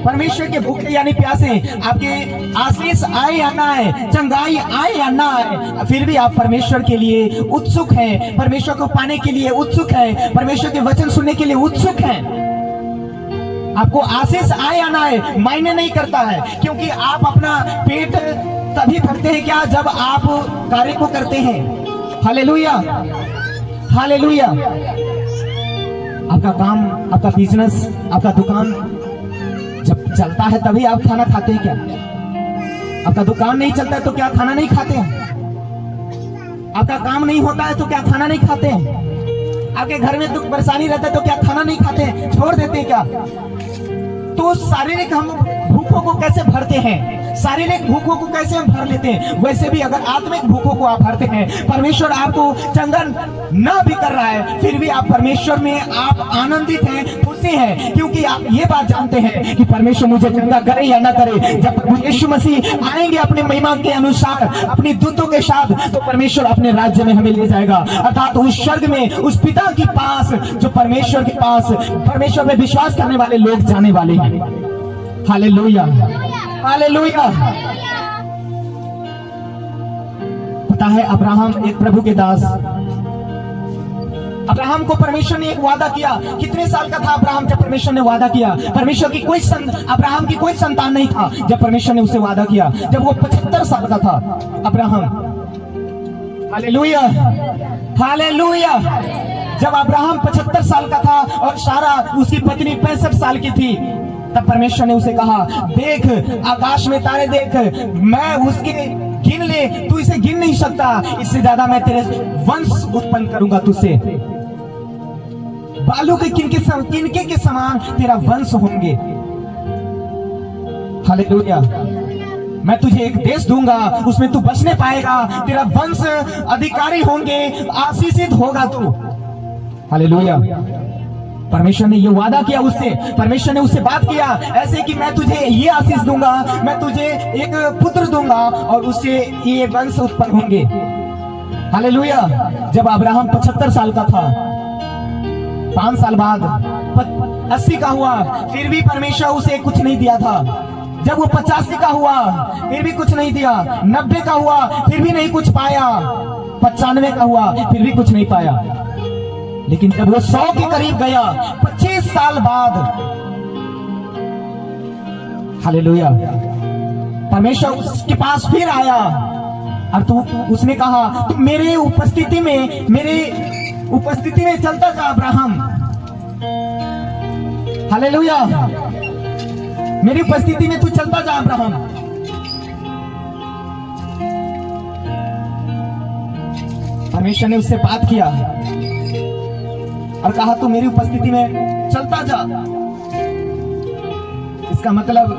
परमेश्वर के भूखे यानी प्यासे, आपके आशीष आए या ना आए, चंगाई आए या ना आए, फिर भी आप परमेश्वर के लिए उत्सुक हैं, परमेश्वर को पाने के लिए उत्सुक हैं, परमेश्वर के वचन सुनने के लिए उत्सुक हैं। आपको आशीष आए या ना आए मायने नहीं करता है, क्योंकि आप अपना पेट तभी भरते हैं क्या जब आप कार्य को करते हैं। Hallelujah, hallelujah. आपका काम, आपका बिजनेस, आपका दुकान जब चलता है तभी आप खाना खाते हैं क्या? आपका दुकान नहीं चलता है तो क्या खाना नहीं खाते हैं? आपका काम नहीं होता है तो क्या खाना नहीं खाते हैं? आपके घर में दुख परेशानी रहता है तो क्या खाना नहीं खाते हैं, छोड़ देते हैं क्या? तो शारीरिक हम भूखों को कैसे भरते हैं, शारीरिक भूखों को कैसे हम भर लेते हैं, वैसे भी अगर आत्मिक भूखों को आप भरते हैं, परमेश्वर आपको चंगा ना भी कर रहा है फिर भी आप परमेश्वर में आप आनंदित हैं, खुशी हैं, क्योंकि आप ये बात जानते हैं कि परमेश्वर मुझे चंगा करे या ना करे, जब यीशु मसीह आएंगे अपने महिमा के अनुसार अपनी दूतों के साथ, तो परमेश्वर अपने राज्य में हमें ले जाएगा, अर्थात उस स्वर्ग में, उस पिता के पास जो परमेश्वर के पास परमेश्वर में विश्वास करने वाले लोग जाने वाले हैं। Hallelujah, hallelujah. पता है अब्राहम एक प्रभु के दास, अब्राहम को परमेश्वर ने एक वादा किया। कितने साल का था अब्राहम जब परमेश्वर ने वादा किया? परमेश्वर की अब्राहम की कोई संतान नहीं था जब परमेश्वर ने उसे वादा किया, जब वो 75 साल का था अब्राहम। Hallelujah, hallelujah. जब अब्राहम 75 साल का था और सारा उसकी पत्नी 65 साल की थी, तब परमेश्वर ने उसे कहा, देख आकाश में तारे देख, मैं उसके गिन ले, तू इसे गिन नहीं सकता, इससे ज्यादा मैं तेरे वंश उत्पन्न करूंगा तुझसे, बालू के किनके के समान तेरा वंश होंगे। हालेलुया। मैं तुझे एक देश दूंगा, उसमें तू बसने पाएगा, तेरा वंश अधिकारी होंगे, आशीषित होगा तू। हालेलुया। परमेश्वर ने ये वादा किया उससे, परमेश्वर ने उससे बात किया ऐसे कि मैं तुझे ये आशीष दूंगा, मैं तुझे एक पुत्र दूंगा और उससे ये वंश उत्पन्न होंगे। हालेलुया। जब अब्राहम 75 साल का था, 5 साल बाद 80 का हुआ, फिर भी परमेश्वर उसे कुछ नहीं दिया था। जब वो 85 का हुआ फिर भी कुछ नहीं दिया, 90 का हुआ फिर भी नहीं कुछ पाया, 95 का हुआ फिर भी कुछ नहीं पाया। लेकिन जब वो 100 के करीब गया 25 साल बाद, हालेलुया, परमेश्वर उसके पास फिर आया और उसने कहा, तू मेरे उपस्थिति में चलता जा अब्राहम। हालेलुया। मेरी उपस्थिति में तू चलता जा अब्राहम। परमेश्वर ने उससे बात किया और कहा, तू मेरी उपस्थिति में चलता जा। इसका मतलब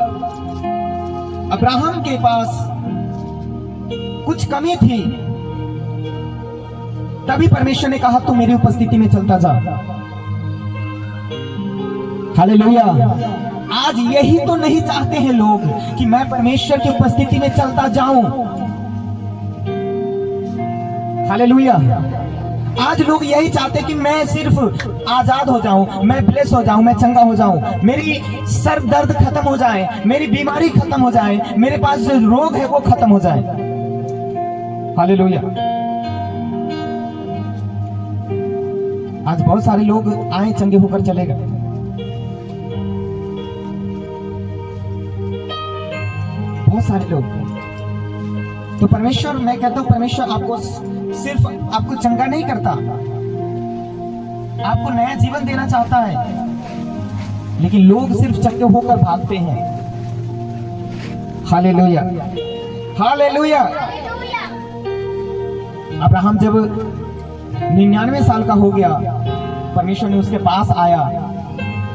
अब्राहम के पास कुछ कमी थी, तभी परमेश्वर ने कहा, तू मेरी उपस्थिति में चलता जा। हालेलुया। आज यही तो नहीं चाहते हैं लोग कि मैं परमेश्वर की उपस्थिति में चलता जाऊं। हालेलुया। आज लोग यही चाहते कि मैं सिर्फ आजाद हो जाऊं, मैं ब्लेस हो जाऊं, मैं चंगा हो जाऊं, मेरी सर दर्द खत्म हो जाए, मेरी बीमारी खत्म हो जाए, मेरे पास जो रोग है वो खत्म हो जाए। हालेलुया। आज बहुत सारे लोग आए, चंगे होकर चले गए। बहुत सारे लोग। तो परमेश्वर, मैं कहता हूं परमेश्वर आपको सिर्फ आपको चंगा नहीं करता, आपको नया जीवन देना चाहता है, लेकिन लोग सिर्फ चंगे होकर भागते हैं। Hallelujah, hallelujah. अब्राहम जब 99 साल का हो गया, परमेश्वर ने उसके पास आया,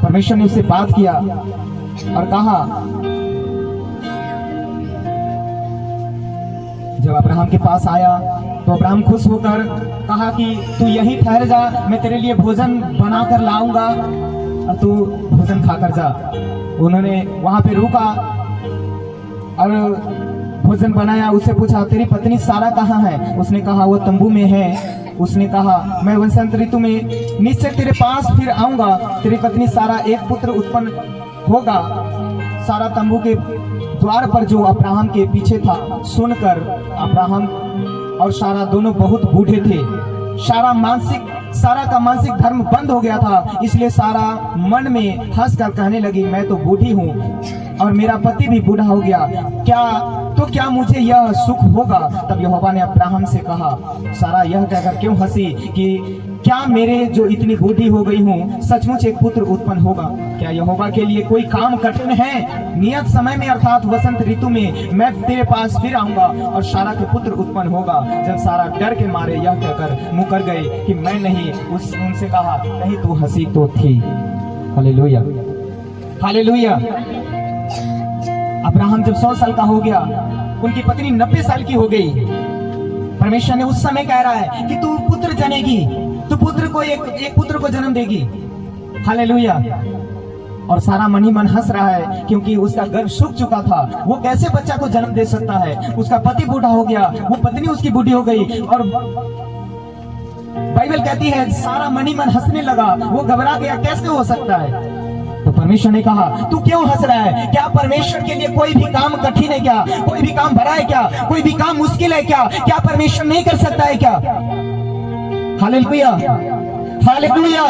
परमेश्वर ने उससे बात किया और कहा, जब अब्राहम के पास आया तो अब्राहम खुश होकर कहा कि तू यहीं ठहर जा, मैं तेरे लिए भोजन बना कर लाऊंगा और तू भोजन खाकर जा। उन्होंने वहां पे रुका और भोजन बनाया। उससे पूछा, तेरी पत्नी सारा कहाँ है? उसने कहा, वो तंबू में है। उसने कहा, मैं वसंत ऋतु में निश्चय तेरे पास फिर आऊंगा, तेरी पत्नी सारा एक पुत्र उत्पन्न होगा। सारा तंबू के द्वार पर जो अब्राहम के पीछे था, सुनकर अब्राहम और सारा दोनों बहुत बूढ़े थे। सारा मानसिक सारा का मानसिक धर्म बंद हो गया था, इसलिए सारा मन में हंस कर कहने लगी, मैं तो बूढ़ी हूँ और मेरा पति भी बूढ़ा हो गया, क्या मुझे यह सुख होगा? तब यहोवा ने अब्राहम से कहा, सारा यह कहकर क्यों हंसी कि क्या मेरे जो इतनी बूढ़ी हो गई हूँ सचमुच एक पुत्र उत्पन्न होगा? क्या यहोवा के लिए कोई काम कठिन है? नियत समय में अर्थात वसंत ऋतु में मैं तेरे पास फिर आऊंगा और सारा के पुत्र उत्पन्न होगा। जब सारा डर के मारे यह कहकर मुकर गई कि मैं नहीं, उनसे कहा, नहीं तू हंसी तो थी। Hallelujah, hallelujah. अब्राहम जब 100 साल का हो गया, उनकी पत्नी 90 साल की हो गई। परमेश्वर ने उस समय कह रहा है कि तू पुत्र जनेगी, तू पुत्र को एक पुत्र को जन्म देगी। हालेलुया। और सारा मन ही मन हंस रहा है क्योंकि उसका गर्भ सूख चुका था, वो कैसे बच्चा को जन्म दे सकता है? उसका पति बूढ़ा हो गया, वो पत्नी उसकी बूढ़ी हो गई। और बाइबल कहती है सारा मन ही मन हंसने लगा, वो घबरा गया, कैसे हो सकता है? तो परमेश्वर ने कहा, तू क्यों हंस रहा है? क्या परमेश्वर के लिए कोई भी काम कठिन है क्या? कोई भी काम भरा है क्या? कोई भी काम मुश्किल है क्या? क्या परमेश्वर नहीं कर सकता है क्या? Hallelujah, hallelujah,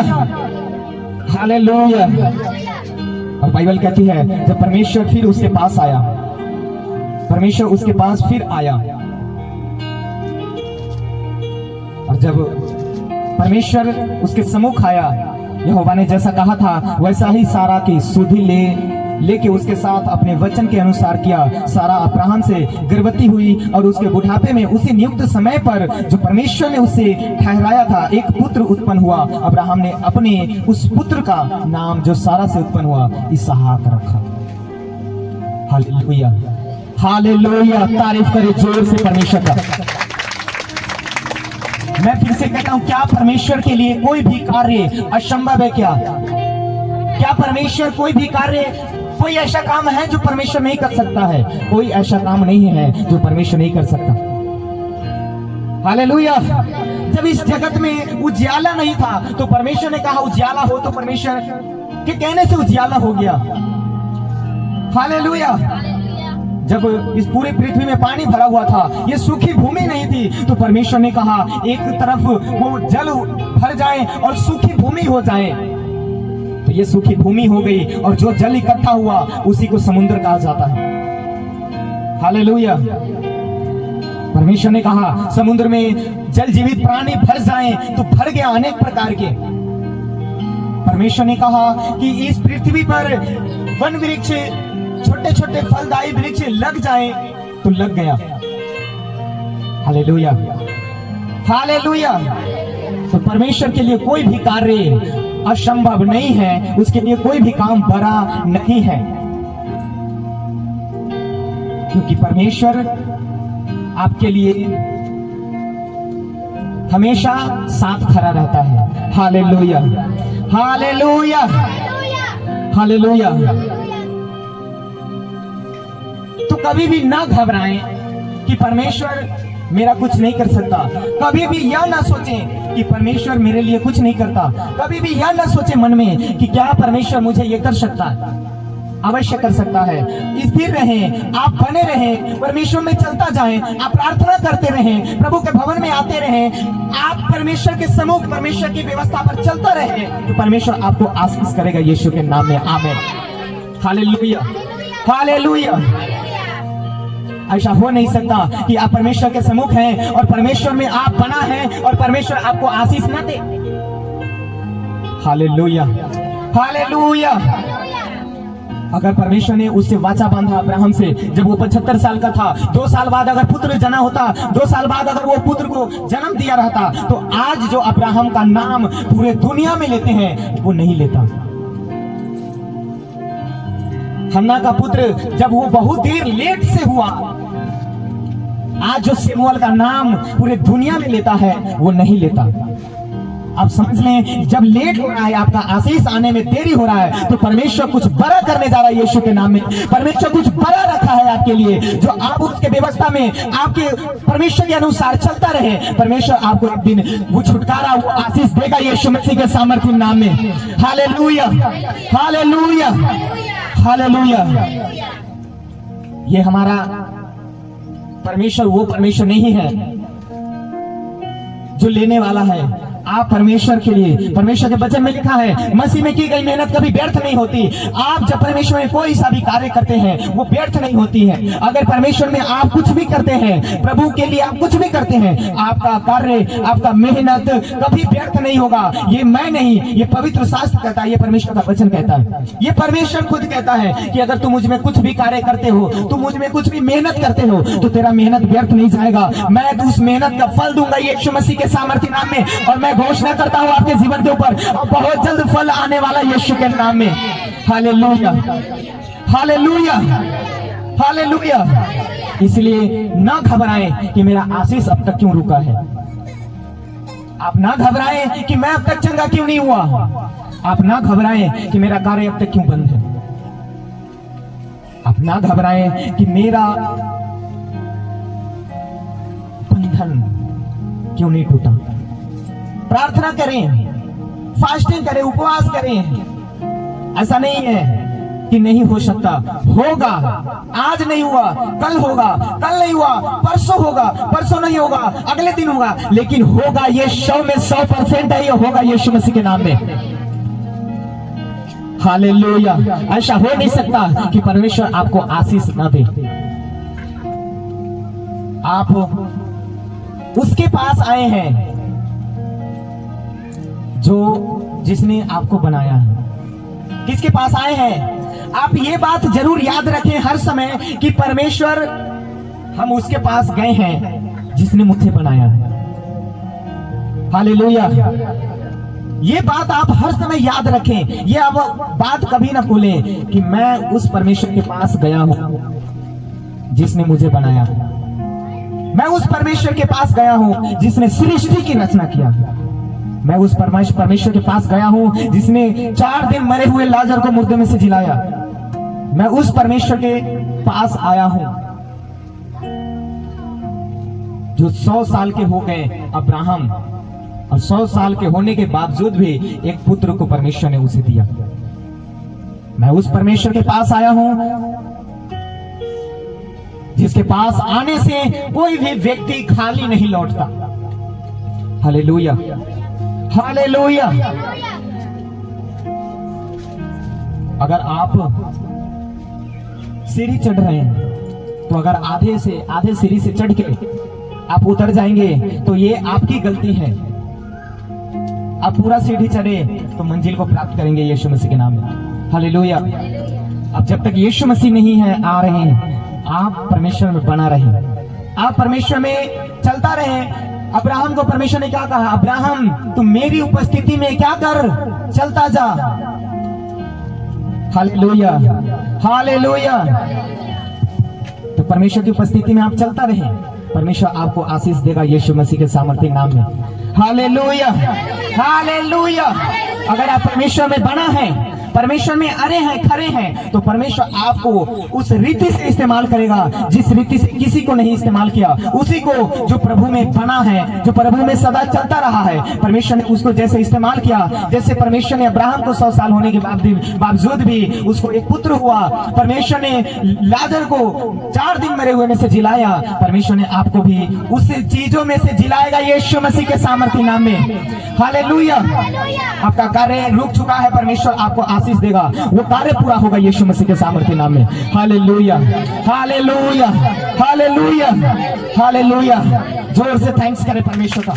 hallelujah. और बाइबल कहती है जब परमेश्वर फिर उसके पास आया, परमेश्वर उसके पास फिर आया, और जब परमेश्वर उसके सम्मुख आया, यहोवा ने जैसा कहा था वैसा ही सारा की सुधि लेके उसके साथ अपने वचन के अनुसार किया। सारा अब्राहम से गर्भवती हुई और उसके बुढ़ापे में उसी नियुक्त समय पर जो परमेश्वर ने उसे ठहराया था एक पुत्र उत्पन्न हुआ। अब्राहम ने अपने उस पुत्र का नाम जो सारा से उत्पन्न हुआ इसहाक रखा। Hallelujah, hallelujah. तारीफ करे जोर से परमेश्वर का। मैं फिर से कहता हूं, क्या परमेश्वर के लिए कोई भी कार्य असंभव है? क्या परमेश्वर कोई भी कार्य, कोई ऐसा काम है जो परमेश्वर नहीं कर सकता है? कोई ऐसा काम नहीं है जो परमेश्वर नहीं कर सकता। हालेलुया। जब इस जगत में उजियाला नहीं था तो परमेश्वर ने कहा उजियाला हो, तो परमेश्वर के कहने से उजियाला हो गया। हालेलुया। जब इस पूरी पृथ्वी में पानी भरा हुआ था, ये सूखी भूमि नहीं थी, तो परमेश्वर ने कहा एक तरफ वो जल भर जाए और सूखी भूमि हो जाए, तो ये सूखी भूमि हो गई और जो जल इकट्ठा हुआ उसी को समुद्र कहा जाता है। हालेलुया। परमेश्वर ने कहा समुद्र में जल जीवित प्राणी भर जाएं, तो भर गया अनेक प्रकार के। परमेश्वर ने कहा कि इस पृथ्वी पर वन वृक्ष, छोटे छोटे फलदायी वृक्ष लग जाए, तो लग गया। Hallelujah, hallelujah. तो परमेश्वर के लिए कोई भी कार्य असंभव नहीं है, उसके लिए कोई भी काम बड़ा नहीं है, क्योंकि परमेश्वर आपके लिए हमेशा साथ खड़ा रहता है। Hallelujah, hallelujah, hallelujah. तो कभी भी ना घबराएं कि परमेश्वर मेरा कुछ नहीं कर सकता। कभी भी यह ना सोचें कि परमेश्वर मेरे लिए कुछ नहीं करता। कभी भी यह ना सोचें मन में कि क्या परमेश्वर मुझे ये कर सकता है। अवश्य कर सकता है। स्थिर रहें, आप बने रहें, परमेश्वर में चलता जाएं, आप प्रार्थना करते रहें, प्रभु के भवन में आते रहें, आप परमेश्वर के सम्मुख, परमेश्वर की व्यवस्था पर चलता रहें, तो परमेश्वर आपको आशीष करेगा यीशु के नाम में। आमीन। Hallelujah, hallelujah. ऐसा हो नहीं सकता कि आप परमेश्वर के सम्मुख हैं और परमेश्वर में आप बना है और परमेश्वर आपको आशीष न दे। Hallelujah, hallelujah. अगर परमेश्वर ने उससे वाचा बांधा अब्राहम से, जब वो 75 साल का था, 2 साल बाद अगर पुत्र जना होता, 2 साल बाद अगर वो पुत्र को जन्म दिया रहता, तो आज जो अब्राहम का नाम पूरे दुनिया में लेते हैं वो नहीं लेता। हन्ना का पुत्र जब वो बहुत देर लेट से हुआ, आज जो शमूएल का नाम पूरे दुनिया में लेता है वो नहीं लेता। आप समझ लें, जब लेट हो रहा है, आपका आशीष आने में देरी हो रहा है, तो परमेश्वर कुछ बड़ा करने जा रहा है यीशु के नाम में। परमेश्वर कुछ बड़ा रखा है आपके लिए, जो आप उसके व्यवस्था में आपके परमेश्वर के अनुसार चलता रहे। परमेश्वर आपको एक दिन वो छुटकारा, वो आशीष देगा यीशु मसीह के सामर्थ्य नाम में। Hallelujah, hallelujah, hallelujah. ये हमारा परमेश्वर वो परमेश्वर नहीं है जो लेने वाला है, आप परमेश्वर के लिए, परमेश्वर के वचन में लिखा है मसीह में की गई मेहनत कभी व्यर्थ नहीं होती। आप जब परमेश्वर में कोई सा भी कार्य करते हैं वो व्यर्थ नहीं होती है। अगर परमेश्वर में आप कुछ भी करते हैं, प्रभु के लिए आप कुछ भी करते हैं, आपका कार्य, आपका मेहनत कभी व्यर्थ नहीं होगा। ये मैं नहीं, ये पवित्र शास्त्र कहता है, ये परमेश्वर का वचन कहता है, ये परमेश्वर खुद कहता है कि अगर तुम मुझ में कुछ भी कार्य करते हो, तुम मुझ में कुछ भी मेहनत करते हो, तो तेरा मेहनत व्यर्थ नहीं जाएगा। मैं उस मेहनत का फल दूंगा यीशु मसीह के सामर्थ्य नाम में। और मैं घोषणा करता हूं आपके जीवन के ऊपर बहुत जल्द फल आने वाला यीशु के नाम में। Hallelujah, hallelujah, hallelujah. इसलिए ना घबराएं कि मेरा आशीष अब तक क्यों रुका है। आप ना घबराएं कि मैं अब तक चंगा क्यों नहीं हुआ। आप ना घबराएं कि मेरा कार्य अब तक क्यों बंद है। आप ना घबराएं कि मेरा बंधन क्यों नहीं टूटा। प्रार्थना करें, फास्टिंग करें, उपवास करें। ऐसा नहीं है कि नहीं हो सकता, होगा। आज नहीं हुआ कल होगा, कल नहीं हुआ परसों होगा, परसों नहीं होगा अगले दिन होगा, लेकिन होगा। ये 100 में 100% है, ये होगा यीशु मसीह के नाम में। हालेलुया। ऐसा हो नहीं सकता कि परमेश्वर आपको आशीष ना दे। आप उसके पास आए हैं जिसने आपको बनाया है। किसके पास आए हैं? आप ये बात जरूर याद रखें हर समय कि परमेश्वर, हम उसके पास गए हैं जिसने मुझे बनाया है। हालेलुया। ये बात आप हर समय याद रखें। ये अब बात कभी ना भूलें कि मैं उस परमेश्वर के पास गया हूं जिसने मुझे बनाया। मैं उस परमेश्वर के पास गया हूं जिसने सृष्टि की रचना किया। मैं उस परमेश्वर के पास गया हूं जिसने 4 दिन मरे हुए लाजर को मुर्दे में से जिलाया। मैं उस परमेश्वर के पास आया हूं जो 100 साल के हो गए अब्राहम, और 100 साल के होने के बावजूद भी एक पुत्र को परमेश्वर ने उसे दिया। मैं उस परमेश्वर के पास आया हूं जिसके पास आने से कोई भी व्यक्ति खाली नहीं लौटता। Hallelujah, hallelujah. अगर आप सीढ़ी चढ़ रहे हैं तो अगर आधे सीढ़ी से चढ़ के आप उतर जाएंगे तो ये आपकी गलती है। आप पूरा सीढ़ी चढ़े तो मंजिल को प्राप्त करेंगे यीशु मसीह के नाम में। हालेलुया। अब जब तक यीशु मसीह नहीं है, आ रहे हैं, आप परमेश्वर में बना रहे, आप परमेश्वर में चलता रहे। अब्राहम को परमेश्वर ने क्या कहा? अब्राहम, तुम मेरी उपस्थिति में क्या कर? चलता जा। Hallelujah, hallelujah. तो परमेश्वर की उपस्थिति में आप चलता रहे, परमेश्वर आपको आशीष देगा यीशु मसीह के सामर्थ्य नाम में। Hallelujah, hallelujah. अगर आप परमेश्वर में बना है, परमेश्वर में अरे हैं, खरे हैं, तो परमेश्वर आपको उस रीति से इस्तेमाल करेगा जिस रीति से किसी को नहीं इस्तेमाल किया। उसी को जो प्रभु में बना है, जो प्रभु में सदा चलता रहा है, परमेश्वर ने उसको जैसे इस्तेमाल किया। जैसे परमेश्वर ने अब्राहम को 100 साल होने के बावजूद भी उसको एक पुत्र हुआ। परमेश्वर ने लाजर को 4 दिन मरे हुए में से जिलाया। परमेश्वर ने आपको भी उस चीजों में से जिलाएगा यीशु मसीह के सामर्थ्य नाम में। हालेलुया। आपका कार्य रुक चुका है, परमेश्वर आपको आशीष देगा। वो कार्य पूरा होगा यीशु मसीह के सामर्थ्य नाम में। Hallelujah, hallelujah, hallelujah, hallelujah. जोर से थैंक्स करें परमेश्वर का।